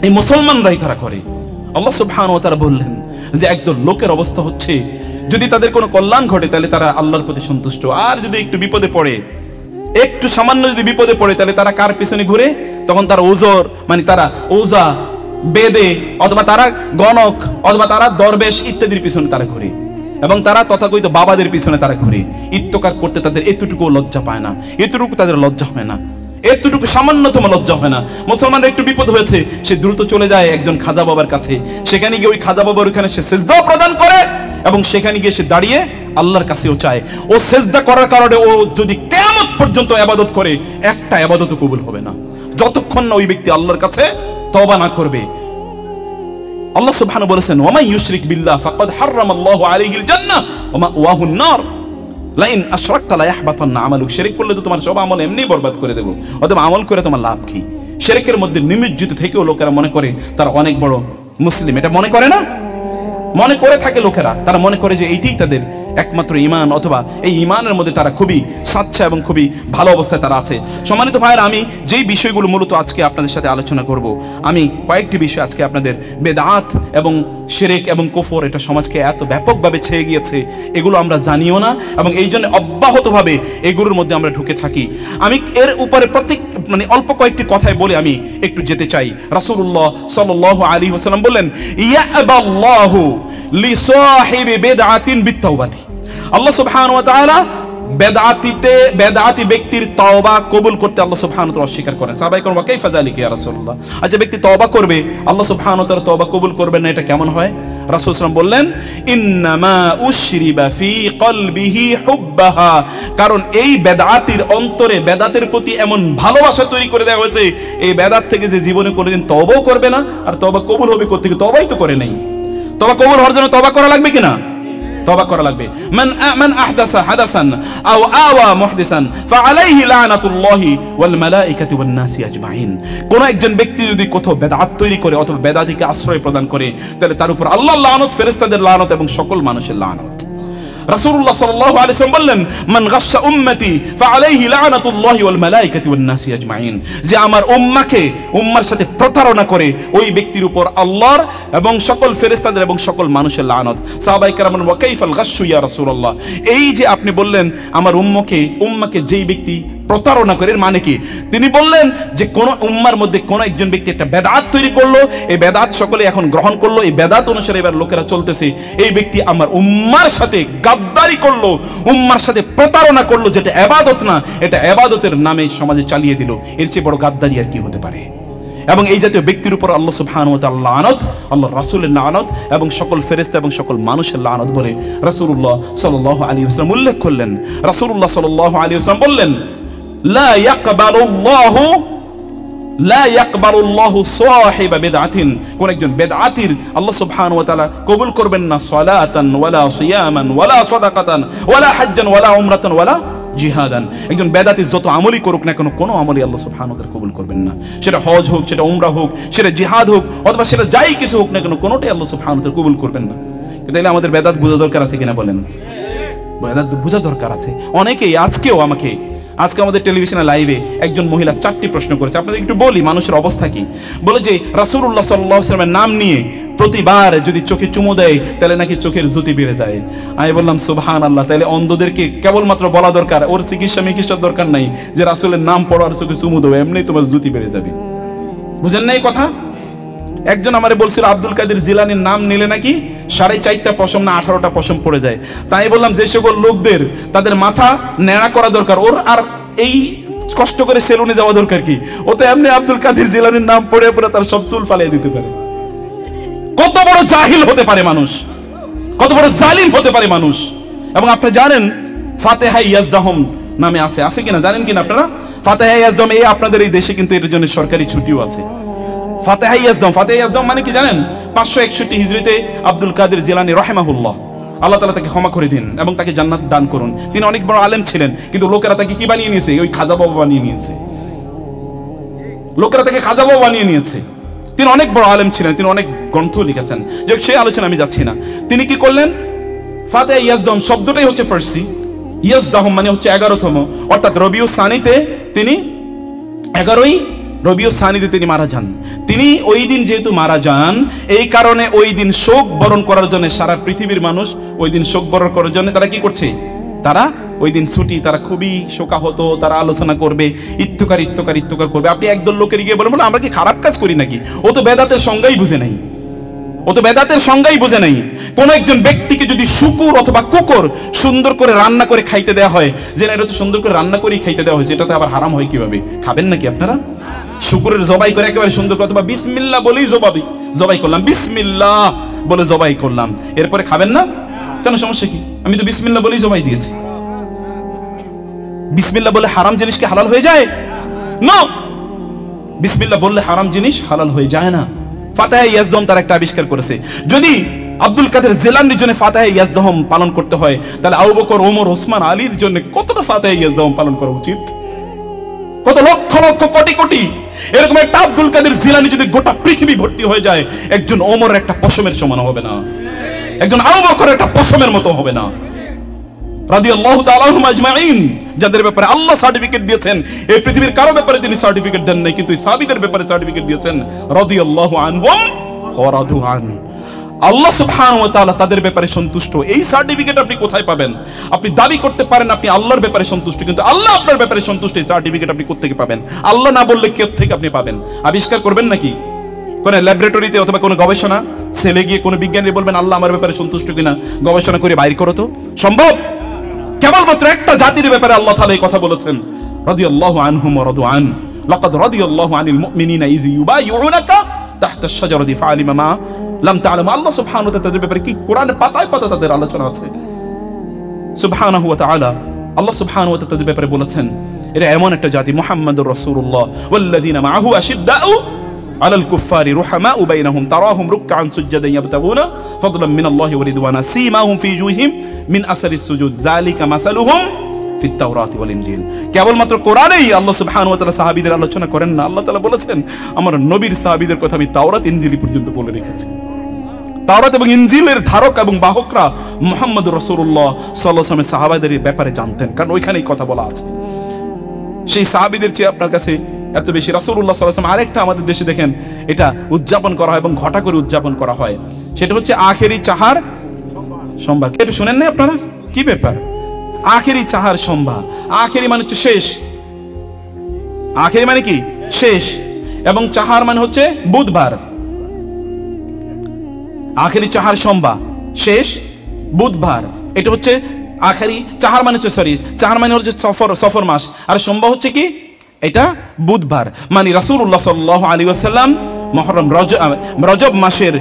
এই মুসলমানরাই তারা করে। আল্লাহ সুবহানাহু ওয়া তাআলা বললেন যে একদল লোকের অবস্থা হচ্ছে যদি তাদের কোনো কল্যাণ ঘটে তাহলে তারা আল্লাহর প্রতি সন্তুষ্ট, আর যদি একটু বিপদে পড়ে, একটু সামান্য যদি বিপদে পড়ে তাহলে তারা কার পিছনে ঘুরে? তখন তারা ওজর মানে তারা ওজা বেদে অথবা তারা গণক অথবা তারা দরবেশ ইত্যাদির পিছনে তারা ঘুরে, এবং তারা তথাকথিত বাবাদের পিছনে তারা ঘুরে। ইত্তকার করতে তাদের এতটুকু লজ্জা পায় না, এতটুকু তাদের লজ্জা হয় না, এতটুকু সামান্যতম লজ্জা হয় না। মুসলমানরা একটু বিপদ হয়েছে, সে দ্রুত চলে যায় একজন খাজা বাবার কাছে, সেখানে গিয়ে ওই খাজা বাবার ওখানে সে সিজদা প্রদান করে এবং সেখানে গিয়ে সে দাঁড়িয়ে আল্লাহর কাছেও চায়। ও সিজদা করার কারণে ও যদি কিয়ামত পর্যন্ত ইবাদত করে একটা ইবাদতও কবুল হবে না যতক্ষণ না ওই ব্যক্তি আল্লাহর কাছে তওবা না করবে। আল্লাহ সুবহানাহু বলেছেন ওয়া মান ইউশরিক বিল্লাহ ফাকাদ হারামাল্লাহু আলাইহিল জান্নাহ ওয়া মাওয়াহুন নার লাইন আশরাকতা লা ইয়াহবাতান্না আমালুক। শিরক করলে তো তোমার সব আমল এমনি বরবাদ করে দেব, অথবা আমল করে তোমার লাভ কি? শিরকের মধ্যে নিমজ্জিত থেকেও লোকেরা মনে করে তারা অনেক বড় মুসলিম, এটা মনে করে না? মনে করে থাকে লোকেরা, তারা মনে করে যে এইটাই তাদের একমাত্র ঈমান, অথবা এই ঈমানের মধ্যে তারা খুবই সাচ্চা এবং খুবই ভালো অবস্থায় তারা আছে। সম্মানিত ভাইয়েরা, আমি যেই বিষয়গুলো মূলত আজকে আপনাদের সাথে আলোচনা করব, আমি কয়েকটি বিষয় আজকে আপনাদের বেদাত এবং শিরক এবং কুফর এটা সমাজকে এত ব্যাপকভাবে ছেয়ে গিয়েছে, এগুলো আমরা জানিও না এবং এই জন্য অব্যাহতভাবে এগুলোর মধ্যে আমরা ঢুকে থাকি। আমি এর উপরে প্রত্যেক অল্প কয়েকটি কথাই বলে আমি একটু যেতে চাই। রাসূলুল্লাহ সাল্লাল্লাহু আলাইহি ওয়াসাল্লাম বললেন ইয়াবাল্লাহু লিসাহিবি বিদআতিন বিত্তাওবাতি। আল্লাহ সুবহানাহু ওয়া তাআলা বেদাতি ব্যক্তির তওবা কবুল করতে আল্লাহ সুবহানাহু ওয়া তাআলা অস্বীকার করেন। সাহাবায়ে কেরাম কাইফা যালিকা ইয়া রাসূলুল্লাহ, আচ্ছা ব্যক্তি তওবা করবে আল্লাহ সুবহানাহু ওয়া তাআলা তওবা কবুল করবেন না, এটা কেমন হয়? রাসূল সাল্লাল্লাহু আলাইহি ওয়াসাল্লাম বললেন ইন্নামা উশরিবা ফি কলবিহি হুব্বাহা, কারণ এই বেদাতির অন্তরে বেদাতের প্রতি এমন ভালোবাসা তৈরি করে দেওয়া হয়েছে, এই বেদাত থেকে যে জীবনে কোনোদিন তওবাও করবে না, আর তওবা কবুল হবে কোথা থেকে? তওবাই তো করে নাই। তওবা কবুল হওয়ার জন্য তওবা করা লাগবে কিনা? তওবা করা লাগবে। মান আহদাসা হাদাসান আও আওয়া মুহদিসান ফাআলাইহি লানাতুল্লাহি ওয়াল মালাইকাতি ওয়ান নাসি আজমাইন। কোন একজন ব্যক্তি যদি কোথাও বেদাত তৈরি করে অথবা বেদাতিকে আশ্রয় প্রদান করে, তাহলে তার উপর আল্লাহর লানত, ফেরেশতাদের লানত এবং সকল মানুষের লানত। রাসূলুল্লাহ সাল্লাল্লাহু আলাইহি ওয়াসাল্লাম বললেন মান গাশশা উম্মতি ফাআলাইহি লানাতুল্লাহি ওয়াল মালাইকাতি ওয়ান নাসি আজমাইন, যে আমার উম্মার সাথে প্রতারণা করে ওই ব্যক্তির উপর আল্লাহর এবং সকল ফেরেশতাদের এবং সকল মানুষের লানত। সাহাবায়ে কেরাম ওয়া কাইফাল গাশশু ইয়া রাসূলুল্লাহ, এই যে আপনি বললেন আমার উম্মাকে যেই ব্যক্তি প্রতারণা করে, এর মানে কি? তিনি বললেন যে কোন উম্মার মধ্যে কোন একজন ব্যক্তি একটা বেদাত তৈরি করলো, এই বেদাত সকলে এখন গ্রহণ করলো, এই বেদাত অনুসারে এবার লোকেরা চলতেছে, এই ব্যক্তি আমার উম্মার সাথে গাদ্দারি করলো, উম্মার সাথে প্রতারণা করলো, যেটা ইবাদত না, এটা ইবাদতের নামে সমাজে চালিয়ে দিল। এর চেয়ে বড় গাদ্দারি আর কি হতে পারে? এবং এই জাতীয় ব্যক্তির উপর আল্লাহ সুবহানাহু ওয়া তাআলা লানত, আল্লাহর রাসূলের লানত এবং সকল ফেরেশতা এবং সকল মানুষের লানত বলে রাসূলুল্লাহ সাল্লাল্লাহু আলাইহি ওয়াসাল্লাম উল্লেখ করলেন। রাসূলুল্লাহ সাল্লাল্লাহু আলাইহি ওয়াসাল্লাম বললেন লা ইয়াকবালুল্লাহু সাহিবা বিদআতিন, কোন একজন বেদআতির আল্লাহ সুবহানাহু ওয়া তাআলা কবুল করবেন না সালাতান ওয়ালা সিয়ামান ওয়ালা সাদাকাতান ওয়ালা হাজ্জান ওয়ালা উমরাতান ওয়ালা জিহাদান। একজন বেদাতি যত আমলই করুক না কেন, কোনো আমলই আল্লাহ সুবহানাহু ওয়া তাআলা কবুল করবেন না। সেটা হজ হোক, সেটা উমরা হোক, সেটা জিহাদ হোক, অথবা সেটা যাই কিছু হোক না কেন, কোনোটাই আল্লাহ সুবহানাহু ওয়া তাআলা কবুল করবেন না। তাইলে আমাদের বেদাত বোঝা দরকার আছে কিনা বলেন? বেদাত বোঝা দরকার আছে। অনেকেই আজকে আমাদের টেলিভিশনে লাইভে একজন মহিলা 4টি প্রশ্ন করেছে। আপনাদের একটু বলি মানুষের অবস্থা কি। বলে যে রাসূলুল্লাহ সাল্লাল্লাহু আলাইহি ওয়াসাল্লামের নাম নিয়ে প্রতিবার যদি চোখে চুমু দেয় তাহলে নাকি চোখের জ্যোতি বেড়ে যায়। আমি বললাম সুবহানাল্লাহ, তাহলে অন্ধদেরকে কেবলমাত্র বলা দরকার, ওর চিকিৎসার দরকার নাই যে রাসূলের নাম পড়ো আর চোখে চুমু দাও, এমনি তোমার জ্যোতি বেড়ে যাবে। বুঝেন না এই কথা? একজন আমারে বলছিল আব্দুল কাদের জিলানির নাম নিলে নাকি 4.5টা পশম না 18টা পশম পড়ে যায়। তাই বললাম যে সকল লোকদের তাদের মাথা নেড়া করা দরকার, ওর আর এই কষ্ট করে সেলুনে যাওয়া দরকার কি? ও তো এমনি আব্দুল কাদের জিলানির নাম পড়ে পড়ে তার সব চুল ফালিয়ে দিতে পারে। কত বড় জাহিল হতে পারে মানুষ, কত বড় জালিম হতে পারে মানুষ। এবং আপনারা জানেন ফাতেহা ইয়াজদাহম নামে আছে কিনা জানেন কিনা আপনারা? ফাতেহা ইয়াজদাহম এই আপনাদের এই দেশে কিন্তু এর জন্য সরকারি ছুটিও আছে। ফাতেহা ইয়াজদাহম মানে কি জানেন? 561 হিজরিতে আব্দুল কাদের জিলানী রাহিমাহুল্লাহ, আল্লাহ তাআলা তাকে ক্ষমা করে দিন এবং তাকে জান্নাত দান করুন। তিনি অনেক বড় আলেম ছিলেন, কিন্তু লোকেরা তাকে কি বানিয়ে নিয়েছে? ওই খাজা বাবা বানিয়ে নিয়েছে। লোকেরা তাকে খাজা বাবা বানিয়ে নিয়েছে। তিনি অনেক বড় আলেম ছিলেন, তিনি অনেক গ্রন্থ লিখেছেন, যে সেই আলোচনা আমি যাচ্ছি না। তিনি কি করলেন? ফাতেহা ইয়াজদাহম শব্দটাই হচ্ছে ফার্সি, ইয়াজদাহম মানে হচ্ছে 11তম, অর্থাৎ রবিউস সানিতে তিনি 11ই রবিউ সানিতে তিনি মারা যান। তিনি ওই দিন যেহেতু মারা যান, এই কারণে ওই দিন শোক বরণ করার জন্য সারা পৃথিবীর মানুষ ওই দিন শোক বরণ করার জন্য তারা কি করছে, তারা ওই দিন ছুটি, তারা খুবই শোকাহত, তারা আলোচনা করবে, ইত্যকার করবে। আপনি একদল লোকের গিয়ে বলবেন আমরা কি খারাপ কাজ করি নাকি? ও তো বেদাতের সংজ্ঞাই বুঝে নাই, কোন একজন ব্যক্তিকে যদি শুকুর অথবা কুকুর সুন্দর করে রান্না করে খাইতে দেওয়া হয়, যে এটা তো সুন্দর করে রান্না করেই খাইতে দেওয়া হয়েছে, এটা তো আবার হারাম হয় কিভাবে? খাবেন নাকি আপনারা? শুকুরের জবাই করে একেবারে সুন্দর করে, অথবা বিসমিল্লাহ বলেই জবাই করলাম, বিসমিল্লাহ বলে জবাই করলাম, এরপরে খাবেন না কেন? সমস্যা কি? আমি তো বিসমিল্লাহ বলেই জবাই দিয়েছি। বিসমিল্লাহ বলে হারাম জিনিস কি হালাল হয়ে যায়? না, বিসমিল্লাহ বললে হারাম জিনিস হালাল হয়ে যায় না। ফাতিহা ইয়াজদহম তার একটা আবিষ্কার করেছে। যদি আব্দুল কাদের জিলানীর জন্য ফাতিহা ইয়াজদহম পালন করতে হয়, তাহলে আবু বকর, ওমর, ওসমান, আলীর জন্য কতটা ফাতিহা ইয়াজদহম পালন করা উচিত? কত লক্ষ লক্ষ কোটি কোটি। এরকম একটা আব্দুল কাদের জিলানী যদি গোটা পৃথিবী ভর্তি হয়ে যায়, একজন ওমরের একটা পশমের সমান হবে না, একজন আবু বকরের একটা পশমের মতো হবে না। রাদিয়াল্লাহু তাআলা আনহুম আজমাইন, যাদের ব্যাপারে আল্লাহ সার্টিফিকেট দিয়েছেন, এই পৃথিবীর কারো ব্যাপারে তিনি সার্টিফিকেট দেন নাই, কিন্তু এই সাহাবীদের ব্যাপারে সার্টিফিকেট দিয়েছেন। রাদিয়াল্লাহু আনহুম ওয়া রাদু আন। আল্লাহ সুবহানাহু ওয়া তাআলা তাদের ব্যাপারে সন্তুষ্ট। এই সার্টিফিকেট আপনি কোথায় পাবেন? আপনি দাবি করতে পারেন আপনি আল্লাহর ব্যাপারে সন্তুষ্ট, কিন্তু আল্লাহ আপনার ব্যাপারে সন্তুষ্ট, এই সার্টিফিকেট আপনি কোথা থেকে পাবেন? আল্লাহ না বললে কে থেকে আপনি পাবেন? আবিষ্কার করবেন নাকি কোন ল্যাবরেটরিতে অথবা কোন গবেষণা সেলে গিয়ে কোন বিজ্ঞানী বলবেন আল্লাহ আমার ব্যাপারে সন্তুষ্ট কিনা, গবেষণা করে বাইর করো তো? সম্ভব? কেবলমাত্র একটা জাতির ব্যাপারে আল্লাহ তাআলা এই কথা বলেছেন, রাদিয়াল্লাহু আনহুম ওয়া রাদু আন, লাকাদ রাদিয়াল্লাহু আনিল মুমিনিনা ইয ইউবাইউনাকা তাহতা আশ-শাজারাতি ফাআলিমা মা লাম তা'লাম। আল্লাহ সুবহানাহু ওয়া তাআলা তাদের ব্যাপারে কি কোরআনের পাতায় পাতায় তাদের আলোচনা আছে। সুবহানাহু ওয়া তাআলা, আল্লাহ সুবহানাহু ওয়া তাআলা তাদের ব্যাপারে বলেছেন এরা এমন একটা জাতি, মুহাম্মাদুর রাসূলুল্লাহ ওয়াল্লাযীনা মাআহু আশিদ্দাউ আলাল কুফফারি রুহামাউ বাইনাহুম তারাহুম রুকআন সুজদান ইয়াবতাগুনা ফাদলাম মিনাল্লাহি ওয়া রিদওয়ানা সীমাহুম ফি জুহিহিম মিন আসারিস সুজুদ যালিকা মাসালুহুম ফিত তাওরাতি ওয়াল ইনজিল। কেবলমাত্র কোরআনেই আল্লাহ সুবহানাহু ওয়া তাআলা সাহাবীদের আলোচনা করেন না। আল্লাহ তাআলা বলেছেন আমার নবীর সাহাবীদের কথা আমি তাওরাত ইনজিল পর্যন্ত বলে রেখেছি। তাওরাত এবং ইনজিলের ধারক এবং বাহকরা মুহাম্মদুর রাসূলুল্লাহ সাল্লাল্লাহু আলাইহি ওয়াসাল্লামের সাহাবাদের ব্যাপারে জানতেন, কারণ ওইখানেই কথা বলা আছে। সেই সাহাবীদের চেয়ে আপনার কাছে এত বেশি রাসূলুল্লাহ সাল্লাল্লাহু আলাইহি ওয়াসাল্লাম আরেকটা আমাদের দেশে দেখেন এটা উদযাপন করা হয় এবং ঘটা করে উদযাপন করা হয়, সেটা হচ্ছে আখেরি চাহার সোমবার। এটা শুনেন না আপনারা? কি ব্যাপার? আখেরি চাহার সোমবার। আখেরি মানে হচ্ছে শেষ, আখেরি মানে কি? শেষ, এবং চাহার মানে হচ্ছে বুধবার। আখেরি চাহার সোমবার, শেষ বুধবার, এটা হচ্ছে আখেরি চাহার মানে হচ্ছে, সরি চাহার মানে হচ্ছে সফর মাস, আর সোমবার হচ্ছে কি? এটা বুধবার। মানে রাসূলুল্লাহ সাল্লাল্লাহু আলাইহি ওয়াসাল্লাম মুহররম রজব মাসের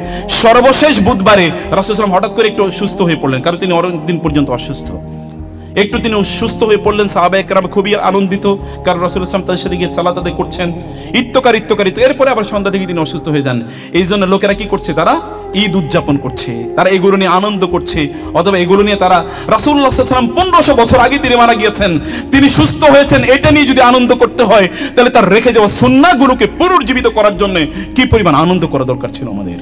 সর্বশেষ বুধবারে রাসূল সাল্লাল্লাহু আলাইহি ওয়াসাল্লাম হঠাৎ করে একটু সুস্থ হয়ে পড়লেন, কারণ তিনি অনেক দিন পর্যন্ত অসুস্থ। একটু তিনি সুস্থ হয়ে পড়লেন, সাহাবায়ে কেরাম খুবই আনন্দিত, কারণ রাসূল সাল্লাল্লাহু আলাইহি ওয়াসাল্লাম তাদের সাথে গিয়ে সালাত আদায় করছেন, ইত্যকার। এরপরে আবার সন্ধ্যা থেকে তিনি অসুস্থ হয়ে যান। এই জন্য লোকেরা কি করছে? তারা ঈদ উদযাপন করছে, তারা এগুলো নিয়ে আনন্দ করছে, অথবা এগুলো নিয়ে তারা রাসূলুল্লাহ সাল্লাল্লাহু আলাইহি ওয়াসাল্লাম 1500 বছর আগে তিনি মারা গিয়েছেন, তিনি সুস্থ হয়েছেন, এটা নিয়ে যদি আনন্দ করতে হয় তাহলে তার রেখে যাওয়া সুন্নাহগুলোকে পুনর্জীবিত করার জন্য কি পরিমাণ আনন্দ করা দরকার ছিল আমাদের,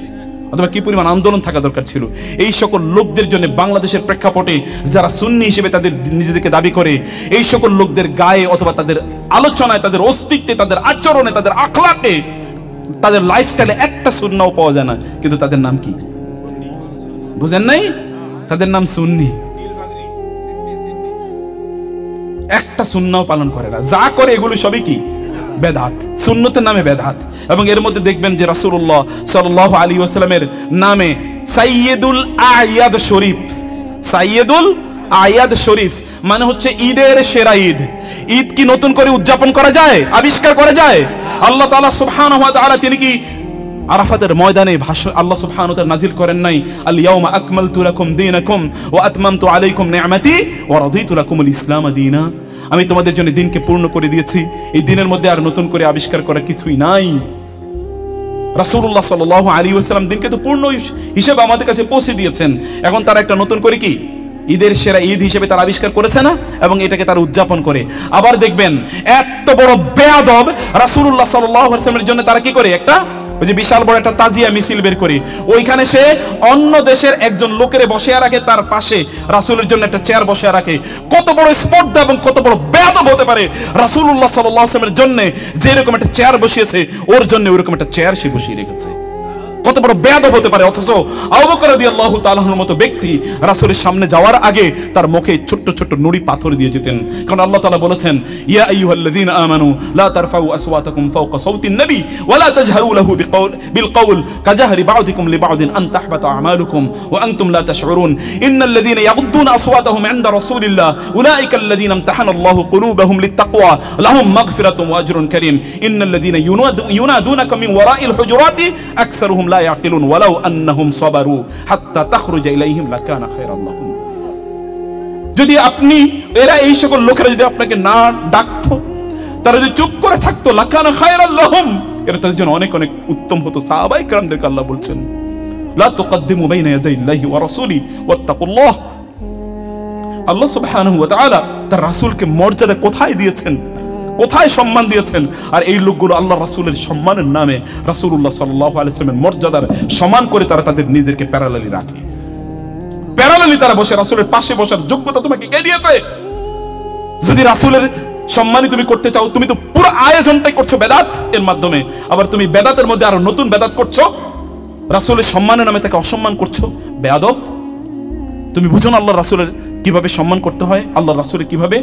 অথবা কি পরিমাণ আন্দোলন থাকা দরকার ছিল। এই সকল লোকদের জন্য বাংলাদেশের প্রেক্ষাপটে যারা সুন্নি হিসেবে তাদের নিজেদেরকে দাবি করে, এই সকল লোকদের গায়ে অথবা তাদের আলোচনায়, তাদের অস্তিত্বে, তাদের আচরণে, তাদের আখলাকে, তাদের লাইফস্টাইলে একটা সুন্নাহও পাওয়া যায় না, কিন্তু তাদের নাম কি? বুঝেন নাই? তাদের নাম সুন্নি। একটা সুন্নাহও পালন করে না, যা করে এগুলো সবই কি? বেদাত, সুন্নতের নামে বেদাত। এবং এর মধ্যে দেখবেন যে রাসূলুল্লাহ সাল্লাল্লাহু আলাইহি ওয়াসাল্লামের নামে সাইয়্যিদুল আয়াদ শরীফ, সাইয়্যিদুল আয়াদ শরীফ মানে হচ্ছে ঈদের সেরা ঈদ। ঈদ কি নতুন করে উদযাপন করা যায়, আবিষ্কার করা যায়? আল্লাহ তাআলা সুবহানাহু ওয়া তাআলা তিনি কি আরাফাতের ময়দানে ভাষণ আল্লাহ সুবহানাহু ওয়া তাআলা নাজিল করেন নাই? আল ইয়াউমা আকমালতু লাকুম দীনাকুম ওয়া আতমামতু আলাইকুম নি'মাতি ওয়া রাদিতু লাকুমুল ইসলাম দীনা। আমি তোমাদের জন্য দিনকে পূর্ণ করে দিয়েছি, এই দিনের মধ্যে আর নতুন করে আবিষ্কার করা কিছুই নাই। রাসূলুল্লাহ সাল্লাল্লাহু আলাইহি ওয়াসাল্লাম দিনকে তো পূর্ণ হিসেবে আমাদের কাছে পৌঁছে দিয়েছেন, এখন তারা একটা নতুন করে কি ঈদের সেরা ঈদ হিসেবে তারা আবিষ্কার করেছে না, এবং এটাকে তারা উদযাপন করে। আবার দেখবেন এত বড় বেয়াদব রাসূলুল্লাহ সাল্লাল্লাহু আলাইহি ওয়াসাল্লামের জন্য তারা কি করে? একটা ওই যে বিশাল বড় একটা তাজিয়া মিছিল বের করে, ওইখানে সে অন্য দেশের একজন লোকের বসিয়ে রাখে, তার পাশে রাসূলের জন্য একটা চেয়ার বসিয়ে রাখে। কত বড় স্পর্ধা এবং কত বড় বেয়াদব হতে পারে! রাসূলুল্লাহ সাল্লাল্লাহু আলাইহি ওয়াসাল্লামের জন্য যেরকম একটা চেয়ার বসিয়েছে, ওর জন্য ওরকম একটা চেয়ার সে বসিয়ে রেখেছে। কত বড় বেয়াদব হতে পারে! অথচ আবু বকর রাদিয়াল্লাহু তাআলা আনহুর মতো ব্যক্তি রাসূলের সামনে যাওয়ার আগে তার মুখে ছোট ছোট নুড়ি পাথর দিয়ে যেতেন। কারণ আল্লাহ তাআলা বলেছেন, ইয়া আইয়ুহাল্লাযীনা আমানু লা তারফাউ আসওয়াতাকুম ফাওকা সাওতিন নবী ওয়া লা তাজহারু লাহু বিলকাউল কাজাহরি বা'দিকুম লিবা'দিন আন তাহবাতা আমালুকুম ওয়া আনতুম লা তাশউরুন ইন্নাল্লাযীনা ইয়াগুদ্দুনা আসওয়াতাহুম ইনদা রাসূলিল্লাহ উলাইকাল্লাযীনা ইমতাহানাল্লাহু কুলুবাহুম লিত্তাকওয়া লাহুম মাগফিরাতুন ওয়া আজরুন কারীম ইন্নাল্লাযীনা ইউনাদুনাকা মিন ওয়ারাইল হুজুরাতি আকসারুহুম লা ইয়াকিলুন ওয়ালাউ আন্নাহুম সাবারু হাত্তা তাখরুজা ইলাইহিম লাকানা খায়রান লাহুম। যদি আপনি এরা এই সকল লোকেরা যদি আপনাকে না ডাকতো, তারা যদি চুপ করে থাকতো, লাকানা খায়রান লাহুম, এটা তাদের জন্য অনেক অনেক উত্তম হতো। সাহাবায়ে কেরামদেরকে আল্লাহ বলছেন, লা তুকদ্দিমু বাইনা ইয়াদাইল্লাহি ওয়া রাসূলি ওয়াত্তাকুল্লাহ। আল্লাহ সুবহানাহু ওয়া তাআলা তার রাসূলকে মর্যাদা কোথায় দিয়েছেন, কোথায় সম্মান দিয়েছেন! আর এই লোকগুলো আল্লাহ রাসূলের সম্মানের নামে রাসূলুল্লাহ সাল্লাল্লাহু আলাইহি ওয়াসাল্লামের মর্যাদার সমান করে তারা তাদের নিজেদেরকে প্যারালালি রাখে। প্যারালালি তারা বসে, রাসূলের পাশে বসার যোগ্যতা তোমাকে কে দিয়েছে? যদি রাসূলের সম্মানই তুমি করতে চাও, তুমি তো পুরো আয়োজনটাই করছো বেদাত এর মাধ্যমে। আবার তুমি বেদাতের মধ্যে আরো নতুন বেদাত করছো, রাসূলের সম্মানের নামে তাকে অসম্মান করছো। বেয়াদব! তুমি বুঝো না আল্লাহ রাসূলের কিভাবে সম্মান করতে হয়, আল্লাহ রাসূলের কিভাবে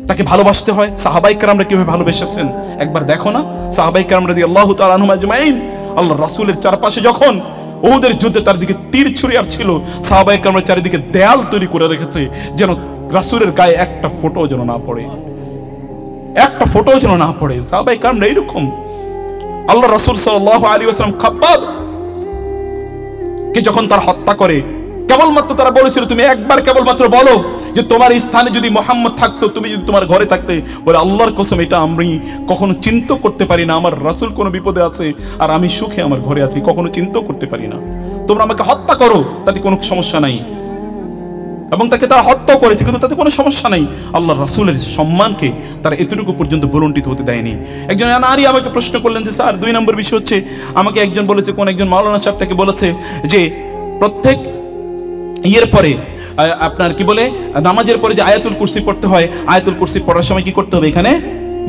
তাকে ভালোবাসতে হয়, সাহাবায়ে কেরামরা কিভাবে ভালোবেসেছেন। একবার দেখো না, সাহাবায়ে কেরাম রাদিয়াল্লাহু তাআলা আনহুম আজমাইন আল্লাহ রাসূলের চারপাশে যখন উহুদের যুদ্ধে তার দিকে তীর ছুরি আসছিল, সাহাবায়ে কেরামরা চারিদিকে দেয়াল তৈরি করে রেখেছে যেন রাসূলের গায়ে একটা ফোঁটা যেন না পড়ে, একটা ফোঁটা যেন না পড়ে। সাহাবায়ে কেরামরা এইরকম। আল্লাহ রাসূল সাল্লাল্লাহু আলাইহি ওয়াসাল্লাম খাব্বাব কে যখন তার হত্যা করে, কেবলমাত্র তারা বলেছিল, তুমি একবার কেবলমাত্র বলো যে তোমার স্থানে যদি মুহাম্মদ থাকতো, তুমি যদি তোমার ঘরে থাকতে, বলে আল্লাহর কসম এটা আমি কখনো চিন্তা করতে পারি না, আমার রাসূল কোনো বিপদে আছে আর আমি সুখে আমার ঘরে আছি, কখনো চিন্তা করতে পারি না। তোমরা আমাকে হত্যা করো, তাতে কোনো সমস্যা নাই। এবং তাকে তারা হত্যা করেছে, কিন্তু তাতে কোনো সমস্যা নাই। আল্লাহর রাসূলের সম্মানকে তারা এতটুকু পর্যন্ত বলুণ্ঠিত হতে দেয়নি। একজন নারী আমাকে প্রশ্ন করলেন যে স্যার, 2 নম্বর বিষয় হচ্ছে, আমাকে একজন বলেছে, কোন একজন মাওলানা সাহেব তাকে বলেছে যে প্রত্যেক ইয়ের পরে আপনার কি বলে নামাজের পরে যে আয়াতুল কুরসি পড়তে হয়, আয়াতুল কুরসি পড়ার সময় কি করতে হবে, এখানে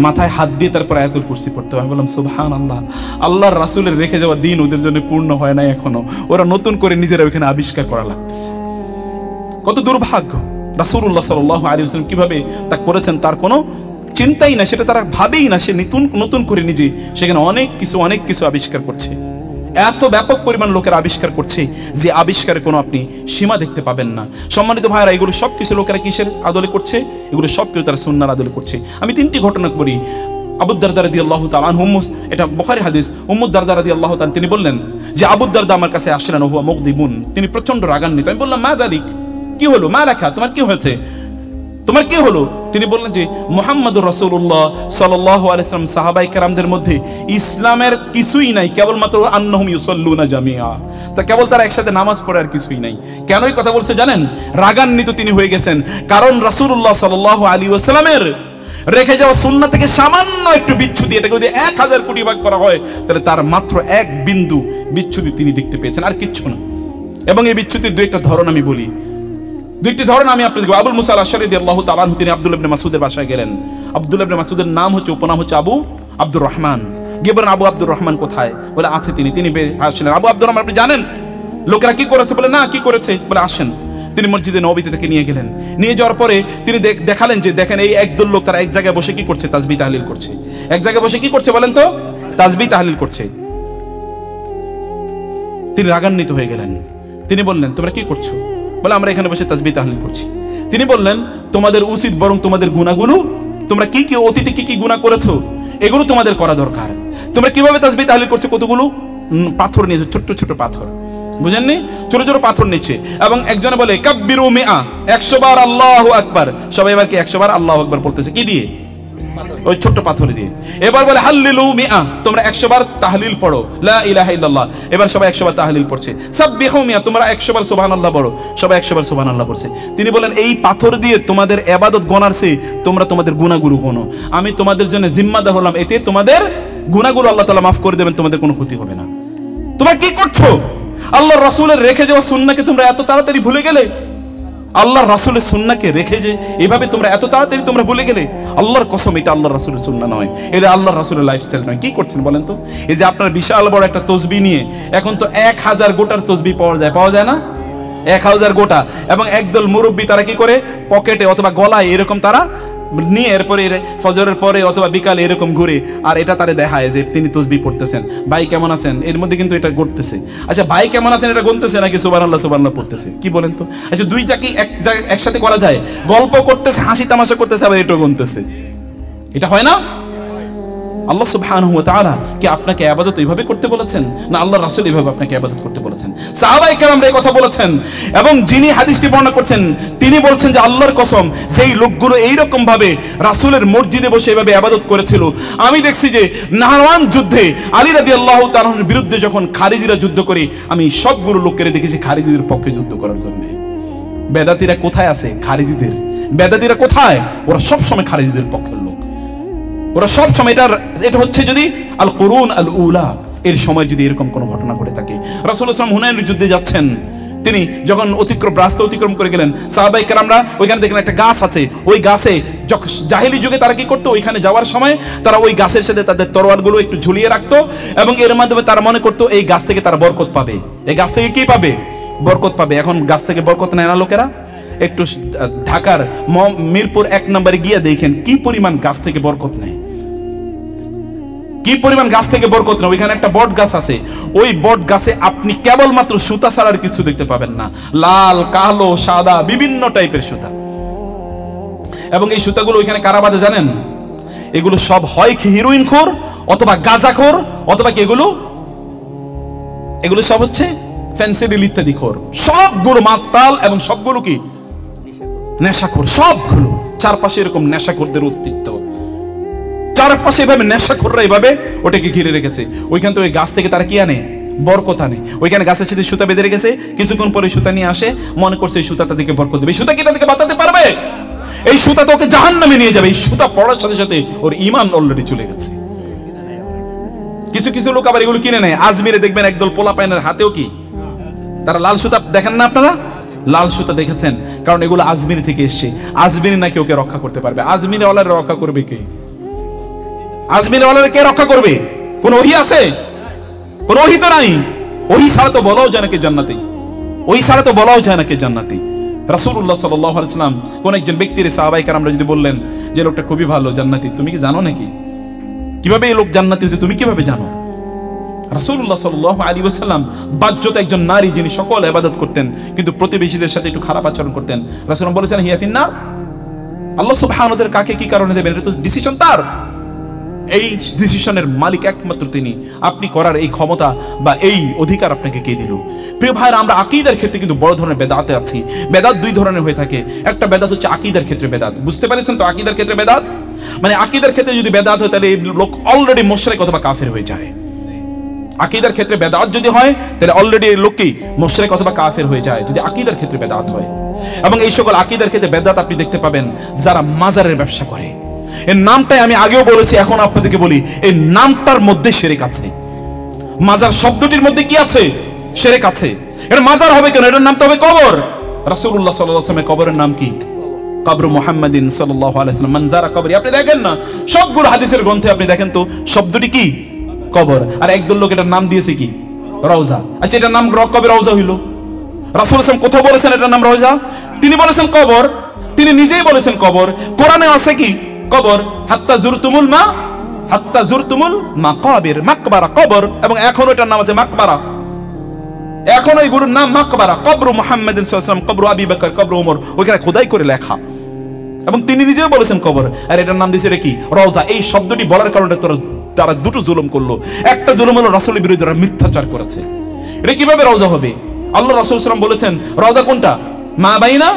মাথায় হাত দিয়ে তারপর আয়াতুল কুরসি পড়তে হবে। আমি বললাম সুবহানাল্লাহ, আল্লাহর রাসূলের রেখে যাওয়া দিন ওদের জন্য পূর্ণ হয় না এখনো, ওরা নতুন করে নিজেরা ওখানে আবিষ্কার করা লাগতেছে। কত দুর্ভাগ্য! রাসূলুল্লাহ সাল্লাল্লাহু আলাইহি ওয়াসাল্লাম কিভাবে তা করেছেন তার কোনো চিন্তাই না, সেটা তারা ভাবেই না। সে নতুন করে নিজে সেখানে অনেক কিছু আবিষ্কার করছে। এত ব্যাপক পরিমাণ লোকের আবিষ্কার করছে যে আবিষ্কারে কোনো আপনি সীমা দেখতে পাবেন না। সম্মানিত ভাইরা, এগুলো সব কিছু লোকেরা কিসের আদলে করছে? এগুলো সব কিছু তারা সুন্নাহর আদলে করছে। আমি 3টি ঘটনা বলি। আবু দারদা রাদিয়াল্লাহু তাআলা আনহু, এটা বুখারীর হাদিস, উম্মু দারদা রাদিয়াল্লাহু তাআলা তিনি বললেন যে আবু দারদা আমার কাছে আসলেন, হুয়া মুগদিবুন, তিনি প্রচন্ড রাগান্বিত। আমি বললাম, মা যালিক, কি হলো, মা রাখা, তোমার কি হয়েছে, তোমার কি হলো? তিনি বললেন যে মুহাম্মদুর রাসূলুল্লাহ সাল্লাল্লাহু আলাইহি ওয়াসাল্লাম সাহাবায়ে কেরামদের মধ্যে ইসলামের কিছুই নাই, কেবলমাত্র আন্নাহুম ইউসাল্লুনা জামিআ, তা কেবল তারা একসাথে নামাজ পড়ে, আর কিছুই নাই। কেন এই কথা বলছে জানেন? রাগান্বিত তিনি হয়ে গেছেন, কারণ রাসূলুল্লাহ সাল্লাল্লাহু আলাইহি ওয়াসাল্লামের রেখে যাওয়া সুন্নাহ থেকে সামান্য একটু বিচ্যুতি, এটাকে যদি 1000 কোটি ভাগ করা হয় তাহলে তার মাত্র 1 বিন্দু বিচ্যুতি তিনি দেখতে পেয়েছেন, আর কিচ্ছু না। এবং এই বিচ্যুতির 2টা ধরন আমি বলি, 2টি ধরন আমি আপনাদের। আবুল মুসা আল-আশআরী রাদিয়াল্লাহু তাআলা আনহু তিনি আব্দুল্লাহ ইবনে মাসউদের বাসায় গেলেন। আব্দুল্লাহ ইবনে মাসউদের নাম হচ্ছে, উপনাম হচ্ছে আবু আব্দুর রহমান। গিয়ে বলেন, আবু আব্দুর রহমান কোথায়? বলে আছে তিনি আসলেন। আবু আব্দুর রহমান আপনি জানেন লোকেরা কি করেছে? বলে না, কি করেছে? বলে আসেন। তিনি মসজিদে নববীতে থেকে নিয়ে গেলেন। নিয়ে যাওয়ার পরে তিনি দেখালেন যে দেখেন এই একদল লোক তারা এক জায়গায় বসে কি করছে? তাসবিহ তাহলিল করছে। এক জায়গায় বসে কি করছে বলেন তো? তাসবিহ তাহলিল করছে। তিনি রাগান্বিত হয়ে গেলেন। তিনি বললেন, তোমরা কি করছো? বলে আমরা এখানে বসে তাসবিহ তাহলিল করছি। তিনি বললেন, তোমাদের উচিত বরং তোমাদের গুনাহগুলো, তোমরা কি কি অতীতে কি কি গুনাহ করেছো এগুলো তোমাদের করা দরকার। তোমরা কিভাবে তাসবিহ তাহলিল করছো? কতগুলো পাথর নিয়েছে, ছোট ছোট পাথর, বুঝেননি? ছোট ছোট পাথর নিচ্ছে। এবং একজনে বলে কাব্বিরু মিআ, 100 বার আল্লাহু আকবার। সবাই এবার কি 100 বার আল্লাহু আকবার বলতেছে, কি দিয়ে? ওই ছোট পাথর দিয়ে। এবার বলে হাল্লিলু মিআ, তোমরা 100 বার তাহলিল পড়ো, লা ইলাহা ইল্লাল্লাহ। এবার সবাই 100 বার তাহলিল পড়ছে। সাব্বিহু মিআ, তোমরা 100 বার সুবহানাল্লাহ পড়ো, সবাই 100 বার সুবহানাল্লাহ পড়ছে। তিনি বলেন, এই পাথর দিয়ে তোমাদের ইবাদত গণার চেয়ে তোমরা তোমাদের গুনাহগুলো গণো। আমি তোমাদের জন্য জিম্মাদার হলাম, এতে তোমাদের গুনাহগুলো আল্লাহ তাআলা মাফ করে দেবেন, তোমাদের কোনো ক্ষতি হবে না। তোমরা কি করছো? আল্লাহর রাসূলের রেখে যাওয়া সুন্নাহকে তোমরা এত তাড়াতাড়ি ভুলে গেলে। আল্লাহর রাসূলের সুন্নাহকে রেখে যে এভাবে তোমরা এত তাড়াতাড়ি তোমরা ভুলে গেলে। আল্লাহর কসম, এটা আল্লাহর রাসূলের সুন্নাহ নয়, এটা আল্লাহর রাসূলের লাইফস্টাইল নয়। কি করছেন বলেন তো? এই যে আপনার বিশাল বড় একটা তসবিহ নিয়ে, এখন তো 1000 গোটার তসবিহ পাওয়া যায় না? 1000 গোটা। এবং একদল মুরব্বী তারা কি করে, পকেটে অথবা গলায় এরকম তারা নিয়ে এরপরে ফজরের পরে অথবা বিকালে এরকম ঘুরে, আর এটা তারা দেখায় যে তিনি তসবিহ পড়তেছেন। ভাই কেমন আছেন, এর মধ্যে কিন্তু এটা ঘটতেছে। আচ্ছা ভাই কেমন আছেন এটা গুনতেছে নাকি সুবহানাল্লাহ সুবহানাল্লাহ পড়তেছে? কি বলেন তো? আচ্ছা দুইটা কি একসাথে করা যায়? গল্প করতেছে, হাসি তামাশা করতেছে, আবার এটাও গুনতেছে, এটা হয় না? আল্লাহ সুবহানাহু ওয়া তাআলা কি আপনাকে ইবাদত এইভাবে করতে বলেছেন, না আল্লাহর রাসূল এইভাবে আপনাকে ইবাদত করতে বলেছেন? সাহাবায়ে কেরামরা এই কথা বলেছেন, এবং যিনি হাদিসটি বর্ণনা করছেন তিনি বলছেন যে আল্লাহর কসম, সেই লোকগুলো এইরকম ভাবে রাসূলের মসজিদে বসে এইভাবে ইবাদত করেছিল। আমি দেখছি যে নাহরাওয়ান যুদ্ধে আলী রাদিয়াল্লাহু তাআলার বিরুদ্ধে যখন খারিজিরা যুদ্ধ করে, আমি সবগুলো লোককে দেখেছি খারিজিদের পক্ষে যুদ্ধ করার জন্য। বেদাতীরা কোথায় আছে? খারিজিদের বেদাতীরা কোথায়? ওরা সব সময় খারিজিদের পক্ষের লোক, ওরা সব সময়। এটা হচ্ছে যদি আল কুরুন আল উলা এর সময় যদি এরকম কোনো ঘটনা ঘটে থাকে। রাসূলুল্লাহ সাল্লাল্লাহু আলাইহি ওয়াসাল্লাম হুনাইনের যুদ্ধে যাচ্ছেন, তিনি যখন রাস্তা অতিক্রম করে গেলেন, সাহাবায়ে কেরামরা ওইখানে দেখলেন একটা গাছ আছে। ওই গাছে জাহেলি যুগে তারা কি করতো, ওইখানে যাওয়ার সময় তারা ওই গাছের সাথে তাদের তরোয়ালগুলো একটু ঝুলিয়ে রাখতো, এবং এর মাধ্যমে তারা মনে করতো এই গাছ থেকে তারা বরকত পাবে। এই গাছ থেকে কি পাবে? বরকত পাবে। এখন গাছ থেকে বরকত নেয় না লোকেরা? একটু ঢাকার মিরপুর 1 নম্বরে গিয়ে দেখেন কি পরিমাণ গাছ থেকে বরকত নেয়, কি পরিমাণ গাছ থেকে বরকত নেয়। ওইখানে একটা বট গাছ আছে, ওই বট গাছে আপনি কেবলমাত্র সুতা ছাড়া আর কিছু দেখতে পাবেন না, লাল কালো সাদা বিভিন্ন টাইপের সুতা। এবং এই সুতাগুলো ওইখানে কারা বাঁধে জানেন? এগুলো সব হয় হিরোইন খোর অথবা গাঁজাখোর, অথবা কি এগুলো সব হচ্ছে ফেন্সিডিল ইত্যাদি খোর, সবগুলো মাতাল এবং সবগুলো কি নেশাখোর। সবগুলো চারপাশে এরকম নেশাখোরদের অস্তিত্ব, চারপাশে এভাবে নেশাখোররা এভাবে ওটাকে ঘিরে রেখেছে। ওইখান থেকে ওই গাছ থেকে তারা কি আনে? বরকত আনে। ওইখানে গাছের সাথে সুতা বেঁধে রেখেছে, কিছুক্ষণ পরে সুতা নিয়ে আসে, মনে করছে এই সুতাটা থেকে বরকত দেবে। এই সুতা কি তাদেরকে বাঁচাতে পারবে? এই সুতা তো ওকে জাহান্নামে নিয়ে যাবে। এই সুতা পড়ার সাথে সাথে ওর ঈমান অলরেডি চলে গেছে। কিছু কিছু লোক আবার এগুলো কিনে নেয়। আজমিরে দেখবেন একদল পোলাপাইনের হাতেও কি তারা লাল সুতা দেখেন না? আপনারা লাল সুতা দেখেছেন? কারণ এগুলো আজমিরি থেকে এসছে। আজমিরি নাকি ওকে রক্ষা করতে পারবে। আজমিরি ওয়ালার রক্ষা করবে কে? আজমিরি ওয়ালার কে রক্ষা করবে? কোন ওহী আছে? কোন ওহী তো নাই। ওহী ছাড়া তো বলাও যায় না কে জান্নাতি, ওহী ছাড়া তো বলাও যায় না কে জান্নাতি। রাসূলুল্লাহ সাল্লাল্লাহু আলাইহি ওয়াসাল্লাম কোন একজন ব্যক্তির সাহাবায়ে কেরামরা যদি বললেন যে লোকটা খুবই ভালো জান্নাতি, তুমি কি জানো নাকি? কিভাবে এই লোক জান্নাতি হয়েছে তুমি কিভাবে জানো? রাসূলুল্লাহ সাল্লাল্লাহু আলাইহি ওয়াসাল্লাম বাহ্যত একজন নারী, যিনি সকল ইবাদত করতেন কিন্তু প্রতিবেশীদের সাথে একটু খারাপ আচরণ করতেন। রাসূলুল্লাহ বলেছেন হিয়া ফিন্নার। আল্লাহ সুবহানাহু ওয়া তাআলা কাকে কি কারণে দেবেন এটা তো ডিসিশন তার। এই ডিসিশনের মালিক একমাত্র তিনি। আপনি করার এই ক্ষমতা বা এই অধিকার আপনাকে কে দিল? প্রিয় ভাইরা, আমরা আকীদার ক্ষেত্রে কিন্তু বড় ধরনের বেদাতে আছি। বেদাত দুই ধরনের হয়ে থাকে। একটা বেদাত হচ্ছে আকীদার ক্ষেত্রে বেদাত। বুঝতে পেরেছেন তো? আকীদার ক্ষেত্রে বেদাত মানে আকীদার ক্ষেত্রে যদি বেদাত হয় তাহলে এই লোক অলরেডি মুশরিক অথবা কাফের হয়ে যায়। আকীদার ক্ষেত্রে বেদাত যদি হয় তাহলে অলরেডি এই লোক কি মুশরিক অথবা কাফের হয়ে যায় যদি আকীদার ক্ষেত্রে বেদাত হয়। এবং এই সকল আকীদার ক্ষেত্রে বেদাত আপনি দেখতে পাবেন যারা মাজারের ব্যবসা করে। এর নামটাই আমি আগেও বলেছি, এখন আপনাদেরকে বলি, এই নামটার মধ্যে শিরক আছে। মাজার শব্দটির মধ্যে কি আছে? শিরক আছে। এটা মাজার হবে কেন? এটার নাম তো হবে কবর। রাসূলুল্লাহ সাল্লাল্লাহু আলাইহি ওয়াসাল্লামের কবরের নাম কি? কবর মুহাম্মাদিন সাল্লাল্লাহু আলাইহি ওয়াসাল্লাম। মান যারা কবরি, আপনি দেখেন না সবগুলো হাদিসের গ্রন্থে আপনি দেখেন তো শব্দটি কি? কবর। আর একদল লোক এটার নাম দিয়েছে কি? রওজা। আচ্ছা, এটার নাম কবে রওজা হইল? রাসূলুল্লাহ সাল্লাল্লাহু আলাইহি ওয়াসাল্লাম কোথাও বলেছেন এটার নাম রওজা? তিনি বলেছেন কবর। তিনি নিজেই বলেছেন কবর। কোরআনে আছে কি? কবর। হাত্তা জুরতুমুল মাকাবির, মাকবারা কবর। এবং এখন এটার নাম আছে মাকবারা। এখন ওই গুরুর নাম মাকবারা। কবর মুহাম্মাদিন সাল্লাল্লাহু আলাইহি ওয়াসাল্লাম, কবর আবু বকর, কবর ওমর, ওখানে খোদাই করে লেখা। এবং তিনি নিজেও বলেছেন কবর। আর এটার নাম দিয়েছে কি? রওজা। এই শব্দটি বলার কারণে তারা দুটো জুলুম করলো। একটা জুলুম হলো রাসূলের বিরুদ্ধে মিথ্যাচার করেছে। এটা কিভাবে রওজা হবে? আল্লাহ রাসূল সাল্লাল্লাহু আলাইহি ওয়াসাল্লাম বলেছেন রওজা কোনটা? মা বাইনা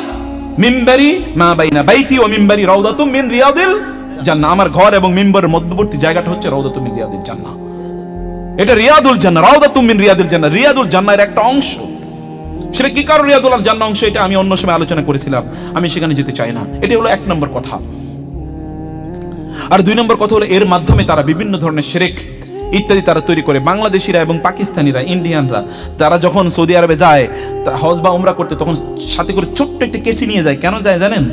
মিম্বারি, মা বাইনা বাইতি ও মিম্বারি রাউদাতুম মিন রিয়াদিল জান্নাহ। আমার ঘর এবং মিম্বরের মধ্যবর্তী জায়গাটা হচ্ছে রাউদাতুম মিন রিয়াদিল জান্নাহ। এটা রিয়াদুল জান্নাহ, রাউদাতুম মিন রিয়াদিল জান্নাহ। রিয়াদুল জান্নাহের একটা অংশ। সেটা কি কারণ রিয়াদুল জান্নাহ অংশ? এটা আমি অন্য সময় আলোচনা করেছিলাম, আমি সেখানে যেতে চাই না। এটা হলো এক নম্বর কথা। আর দুই নম্বর কথা হলো এর মাধ্যমে তারা বিভিন্ন ধরনের শিরক ইত্যাদি তারা তৈরি করে। বাংলাদেশিরা এবং পাকিস্তানিরা, ইন্ডিয়ানরা তারা যখন সৌদি আরবে যায় হজ বা উমরা করতে, তখন সাথে করে ছোট্ট একটা কেসি নিয়ে যায়। কেন যায় জানেন?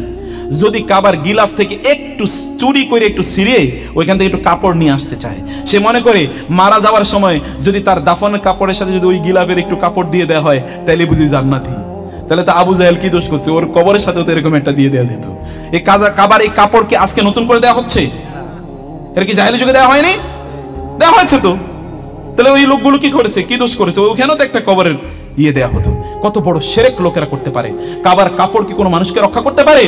যদি কাবার গিলাফ থেকে একটু চুরি করে একটু ছিঁড়ে ওইখান থেকে একটু কাপড় নিয়ে আসতে চায়, সে মনে করে মারা যাওয়ার সময় যদি তার দাফনের কাপড়ের সাথে যদি ওই গিলাফের একটু কাপড় দিয়ে দেওয়া হয় তাহলে বুঝি জান্নাতি। তাহলে তো আবু জাহেল কি দোষ করছে? ওর কবরের সাথে তো এরকম একটা দিয়ে দেওয়া যেত। এই কাবার এই কাপড় কি আজকে নতুন করে দেওয়া হচ্ছে? এর কি জাহেলি যুগে দেওয়া হয়নি? দেওয়া হয়েছে তো। তাহলে ওই লোকগুলো কি করেছে? কি দোষ করেছে? ওখানেও তো একটা কবরের দেওয়া হতো। কত বড় শিরক লোকেরা করতে পারে। কাবার কাপড় কি কোনো মানুষকে রক্ষা করতে পারে?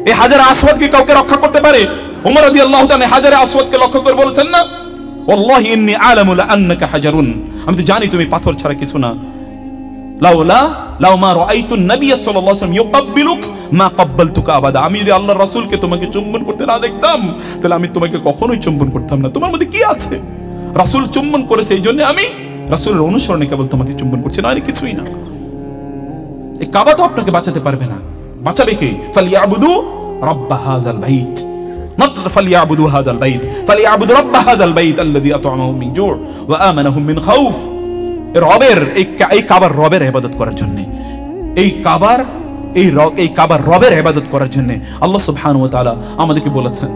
এই হাজারে আসওয়াদ কি কাউকে রক্ষা করতে পারে? ওমর রাদিয়াল্লাহু তাআলা হাজারে আসওয়াদকে লক্ষ্য করে বলেছেন না, ওয়াল্লাহি ইন্নী আ'লামু আন্নাকা হাজারুন, আমি তো জানি তুমি পাথর ছাড়া কিছু না। লাউ মা রাআইতু নবী সাল্লাল্লাহু আলাইহি ওয়াসাল্লাম ইউকাব্বিলুক মা ক্বাব্বালতুকা আবাদা, আমি যদি আল্লাহর রাসূলকে তোমাকে চুম্বন করতে না দেখতাম তাহলে আমি তোমাকে কখনোই চুম্বন করতাম না। তোমার মধ্যে কি আছে? রাসূল চুম্বন করেছে, এই জন্য আমি রাসূলের অনুসরণে কেবল তোমাকে চুম্বন করছি, না আর কিছুই না। এই কাবা তো আপনাকে বাঁচাতে পারবে না। বাঁচাবে কে? ফালিয়াবুদু রাব্ব হাযাল বাইত, নট ফালিয়াবুদু হাযাল বাইত, ফালিয়াবুদু রাব্ব হাযাল বাইত আল্লাযী আত'আমাহুম মিন জু' ওয়া আমানাহুম মিন খাউফ। রবের এই কাবার রবের ইবাদত করার জন্য, এই কাবার রবের ইবাদত করার জন্য আল্লাহ সুবহানাহু ওয়া তাআলা আমাদেরকে বলেছেন।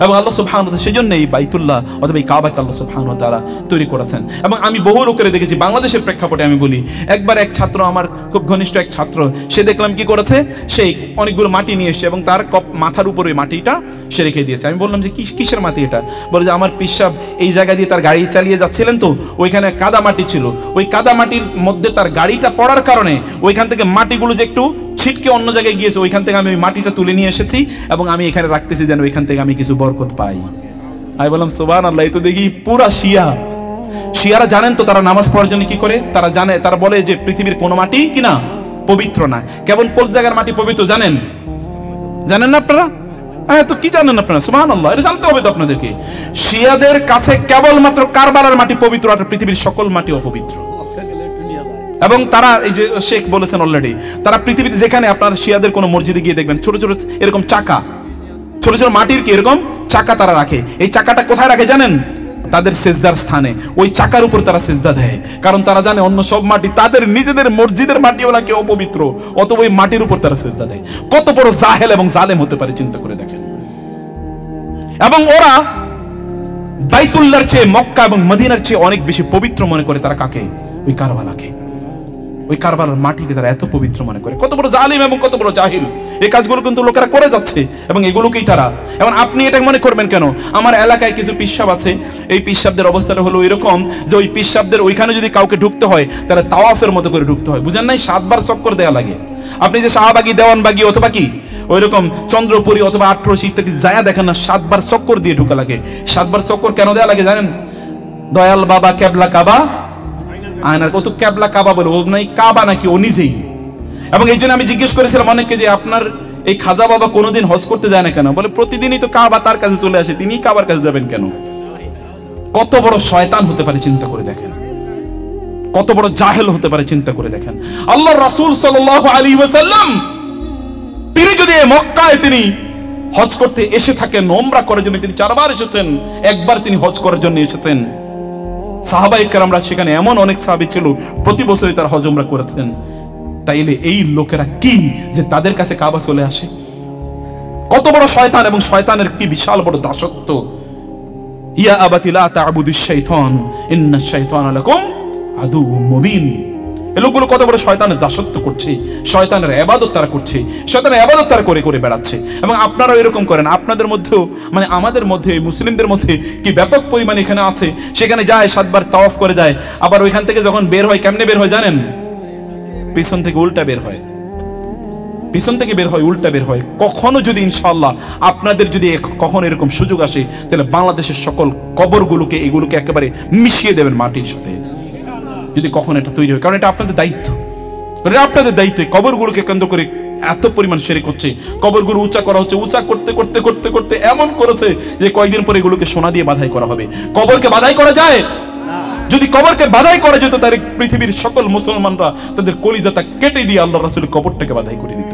এবং আল্লাহ সুবহানাহু ওয়া তাআলা সেজন্য এই বাইতুল্লাহ অথবা এই কাবাকে আল্লাহ সুবহানাহু ওয়া তাআলা তৈরি করেছেন। এবং আমি বহু লোকের দেখেছি, বাংলাদেশের প্রেক্ষাপটে আমি বলি, একবার এক ছাত্র, আমার খুব ঘনিষ্ঠ এক ছাত্র, সে দেখলাম কি করেছে, সেই অনেকগুলো মাটি নিয়ে এসেছে এবং তার মাথার উপর ওই মাটিটা সে রেখে দিয়েছে। আমি বললাম যে কিসের মাটি এটা? বলে যে আমার পিসাব এই জায়গা দিয়ে তার গাড়ি চালিয়ে যাচ্ছিলেন তো ওইখানে কাদা মাটি ছিল, ওই কাদা মাটির মধ্যে তার গাড়িটা পড়ার কারণে ওইখান থেকে মাটিগুলো যে একটু ছিটকে অন্য জায়গায় গিয়েছে, ওইখান থেকে আমি ওই মাটিটা তুলে নিয়ে এসেছি এবং আমি এখানে রাখতেছি যেন ওইখান থেকে আমি কিছু বরকত পাই। আমি বললাম সুবহানাল্লাহ, এই তো দেখি পুরা শিয়ারা জানেন তো তারা নামাজ পড়ার জন্য কি করে? তারা জানে, তারা বলে যে পৃথিবীর কোনো মাটি কিনা পবিত্র না, কেবল কোন জায়গার মাটি পবিত্র জানেন? জানেন না আপনারা? হ্যাঁ, তো কি জানেন আপনারা? সুবহানাল্লাহ, এটা জানতে হবে তো আপনাদেরকে। শিয়াদের কাছে কেবলমাত্র কারবালার মাটি পবিত্র, আর পৃথিবীর সকল মাটি অপবিত্র। এবং তারা, এই যে শেখ বলেছেন অলরেডি, তারা পৃথিবীতে যেখানে আপনার শিয়াদের কোনো মসজিদে গিয়ে দেখবেন ছোট ছোট এরকম চাকা, ছোট ছোট মাটির কি এরকম চাকা তারা রাখে। এই চাকাটা কোথায় রাখে জানেন? তাদের সিজদার স্থানে। ওই চাকার উপর তারা সিজদা দেয়, কারণ তারা জানে অন্য সব মাটি তাদের নিজেদের মসজিদের মাটিও নাকি অপবিত্র, অতএব ওই মাটির উপর তারা সিজদা দেয়। কত বড় জাহেল এবং জালেম হতে পারে চিন্তা করে দেখেন। এবং ওরা বাইতুল্লাহর চেয়ে, মক্কা এবং মদিনার চেয়ে অনেক বেশি পবিত্র মনে করে তারা কাকে? ওই কারবালাকে। ওই কারবালার মাটিকে তারা এত পবিত্র মনে করে। কত বড় জালিম এবং কত বড় জাহিল! এই কাজগুলো কিন্তু লোকেরা করে যাচ্ছে এবং এগুলোকেই তারা, এবং আপনি এটা মনে করবেন কেন? আমার এলাকায় কিছু পিসাব আছে, এই পিসাবদের অবস্থাটা হলো এরকম যে ওই পিসাবদের ওইখানে যদি কাউকে ঢুকতে হয় তাহলে তাওয়াফের মতো করে ঢুকতে হয়, বুঝেন নাই? 7 বার চক্কর দেওয়া লাগে। আপনি যে শাহবাগী, দেওয়ানবাগী অথবা কি ওইরকম চন্দ্রপুরী অথবা আটরস ইত্যাদি জায়গা দেখেন না, 7 বার চক্কর দিয়ে ঢুকা লাগে। 7 বার চক্কর কেন দেওয়া লাগে জানেন? দয়াল বাবা কেবলা কাবা আয়নার, ও তো কেবলা কাবা বলে, ও নাই কাবা নাকি ও নিজেই। এবং এই জন্য আমি জিজ্ঞেস করেছিলাম অনেককে যে আপনার এই খাজা বাবা কোনোদিন হজ করতে যায় না কেন? বলে প্রতিদিনই তো কাবা তার কাছে চলে আসে, তিনি কাবার কাছে যাবেন কেন? কত বড় শয়তান হতে পারে চিন্তা করে দেখেন, কত বড় জাহেল হতে পারে চিন্তা করে দেখেন। আল্লাহর রাসূল সাল্লাল্লাহু আলাইহি ওয়াসাল্লাম তিনি যদি মক্কায় তিনি হজ করতে এসে থাকেন, উমরা করার জন্য তিনি 4 বার এসেছেন, একবার তিনি হজ করার জন্য এসেছেন। সাহাবায়ে কেরামরা সেখানে এমন অনেক সাহাবী ছিল প্রতি বছরই তারা হজ উমরা করেছেন। তাইলে এই লোকেরা কি যে তাদের কাছে কাবা চলে আসে? কত বড় শয়তান এবং শয়তানের কি বিশাল বড় দাসত্ব। ইয়া আবাতি লা তা'বুদিশ শাইতান ইন্নাশ শাইতানা লাকুম আদুউম মুবিন। এই লোকগুলো কত বড় শয়তানের দাসত্ব করছে, শয়তানের ইবাদত তারা করছে, শয়তানের ইবাদত তারা করে করে বেড়াচ্ছে। এবং আপনারাও এরকম করেন। আপনাদের মধ্যেও, মানে আমাদের মধ্যে, মুসলিমদের মধ্যে কি ব্যাপক পরিমাণে এখানে আছে, সেখানে যায় 7 বার তাওয়াফ করে যায়, আবার ওইখান থেকে যখন বের হয় কেমনে বের হয় জানেন? পিছন থেকে উল্টা বের হয়, পিছন থেকে বের হয়, উল্টা বের হয়। কখনো যদি ইনশাআল্লাহ আপনাদের যদি কখনো এরকম সুযোগ আসে তাহলে বাংলাদেশের সকল কবরগুলোকে এগুলোকে একেবারে মিশিয়ে দেবেন মাটির সাথে, যদি কখন এটা তৈরি হয়। কারণ এটা আপনাদের দায়িত্ব, আপনাদের দায়িত্ব। কবরগুলোকে কেন্দ্র করে এত পরিমাণ শিরক হচ্ছে, কবরগুলো উঁচা করা হচ্ছে, উঁচা করতে করতে করতে করতে এমন করেছে যে কয়েকদিন পরে এগুলোকে সোনা দিয়ে বাধাই করা হবে। কবরকে বাধাই করা যায়? যদি কবরকে বাধাই করা যেত তাহলে পৃথিবীর সকল মুসলমানরা তাদের কলিজাটা কেটে দিয়ে আল্লাহ রাসূলের কবরটাকে বাধাই করে দিত।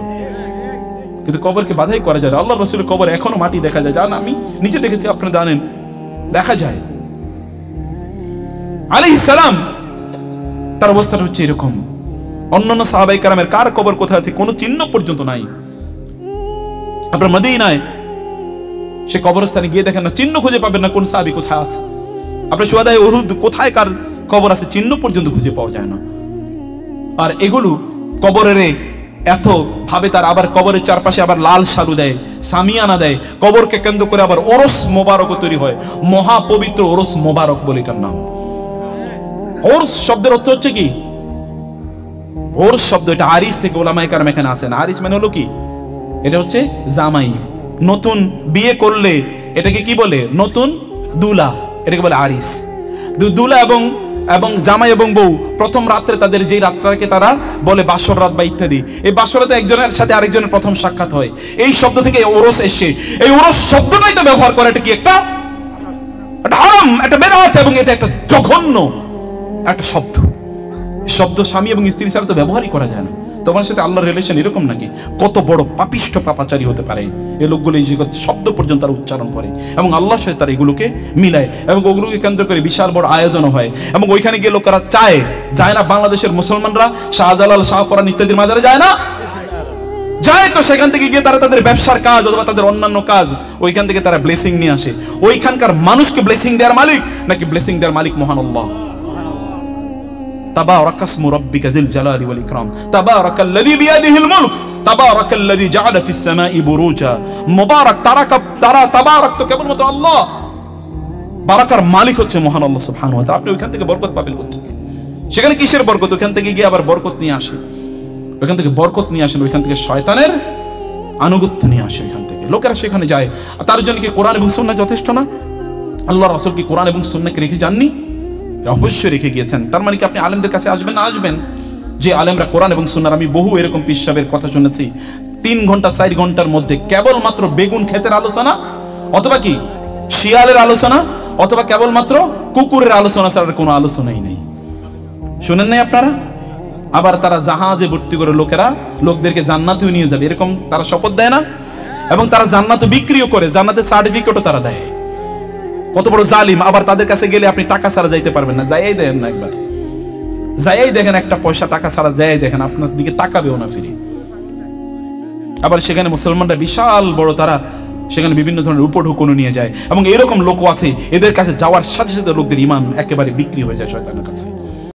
কিন্তু কবরকে বাধাই করা যায়। আল্লাহ রাসূলের কবর এখনো মাটি দেখা যায়, জান আমি নিজে দেখেছি, আপনারা জানেন, দেখা যায়। আলাইহিস সালাম তার অবস্থাটা হচ্ছে এরকম। অন্যান্য সাহাবায়ে কেরামের কার কবর কোথায় আছে কোনো চিহ্ন পর্যন্ত নাই। আপনার মদিনায় সে কবরস্থানে গিয়ে দেখেন না, চিহ্ন খুঁজে পাবেন না কোন সাহাবী কোথায় আছে। আপনার শুহাদায়ে উহুদ কোথায় কার কবর আছে চিহ্ন পর্যন্ত খুঁজে পাওয়া যায় না। আর এগুলো কবরের এত ভাবে তার আবার কবরের চারপাশে আবার লাল সালু দেয়, সামিয়ানা দেয়, কবরকে কেন্দ্র করে আবার ওরস মোবারক তৈরি হয়। মহা পবিত্র ওরস মোবারক বলে এটার নাম। ওরস শব্দের অর্থ হচ্ছে কি? ওরস শব্দ এটা আরিস থেকে ওলামায়ে কেরাম এখানে আসেন। আরিস মানে হলো কি? এটা হচ্ছে জামাই, নতুন বিয়ে করলে এটাকে কি বলে? নতুন দুলা, এটাকে বলে আরিস। দুলা এবং জামাই এবং বউ প্রথম রাত্রে তাদের যে রাতটাকে তারা বলে বাসর রাত বা ইত্যাদি, এই বাসর রাতে একজনের সাথে আরেকজনের প্রথম সাক্ষাৎ হয়। এই শব্দ থেকে ওরস এসে, এই ওরস শব্দটাই তো ব্যবহার করে এটা কি একটা হারাম, একটা বেদাত, এবং এটা একটা জঘন্য একটা শব্দ। শব্দ স্বামী এবং স্ত্রী ছাড়া তো ব্যবহারই করা যায় না। তোমার সাথে আল্লাহর রিলেশন এরকম নাকি? কত বড় পাপিষ্ঠ পাপাচারী হতে পারে এই লোকগুলো, এই শব্দ পর্যন্ত তারা উচ্চারণ করে এবং আল্লাহর সাথে তারা এগুলোকে মিলায় এবং ওগুলোকে কেন্দ্র করে বিশাল বড় আয়োজন হয়। এবং ওইখানে গিয়ে লোকেরা যায় না? বাংলাদেশের মুসলমানরা শাহজালাল, শাহপরান ইত্যাদির মাজারে যায় না? যায় তো। সেখান থেকে গিয়ে তারা তাদের ব্যবসার কাজ অথবা তাদের অন্যান্য কাজ, ওইখান থেকে তারা ব্লেসিং নিয়ে আসে। ওইখানকার মানুষকে ব্লেসিং দেওয়ার মালিক নাকি ব্লেসিং দেওয়ার মালিক মহান আল্লাহ? تبارك اسم ربك ذي الجلال والإكرام تبارك الذي بيده الملك تبارك الذي جعل في السماء بروجا মুবারক তারা তাবারক তো কেবলমাত্র আল্লাহ, বারাকার মালিক হচ্ছে মহান আল্লাহ সুবহানাহু ওয়া তাআলা। আপনি ওইখান থেকে বরকত পাবেন কোত্থেকে? সেখানে কিসের বরকত? ওইখান থেকে গিয়ে আবার বরকত নিয়ে আসে, ওইখান থেকে বরকত নিয়ে আসেন, ওইখান থেকে শয়তানের আনুগত্য নিয়ে আসে। ওইখান থেকে লোকেরা সেখানে যায়। তার জন্য কি কোরআন এবং সুন্নাহ যথেষ্ট না? আল্লাহ রাসূল কি কোরআন এবং সুন্নাহকে রেখে যাননি? অবশ্যই রেখে গিয়েছেন। তার মানে কি আপনি আলেমদের কাছে আসবেন না? আসবেন। যে আলেমরা কোরআন এবং সুন্নাহর, আমি বহু এরকম পীর সাহেবের কথা শুনেছি, 3 ঘন্টা 4 ঘন্টার মধ্যে কেবলমাত্র বেগুন ক্ষেতের আলোচনা, অথবা কি শিয়ালের আলোচনা, অথবা কেবলমাত্র কুকুরের আলোচনা ছাড়া কোনো আলোচনাই নেই। শুনেন নাই আপনারা? আবার তারা জাহাজে ভর্তি করে লোকদেরকে জান্নাতেও নিয়ে যাবে, এরকম তারা শপথ দেয় না? এবং তারা জান্নাতও বিক্রিও করে, জান্নাতের সার্টিফিকেটও তারা দেয়। কত বড় জালিম! আবার তাদের কাছে গেলে আপনি টাকা ছাড়া যাইতে পারবেন না। যাইয়াই দেখেন না, একবার যাইয়াই দেখেন, একটা পয়সা টাকা ছাড়া যাইয়াই দেখেন, আপনার দিকে তাকাবেও না ফিরে। আবার সেখানে মুসলমানরা বিশাল বড়, তারা সেখানে বিভিন্ন ধরনের উপঢৌকন নিয়ে যায় এবং এরকম লোকও আছে, এদের কাছে যাওয়ার সাথে সাথে লোকদের ঈমান একেবারে বিক্রি হয়ে যায় শয়তানের কাছে।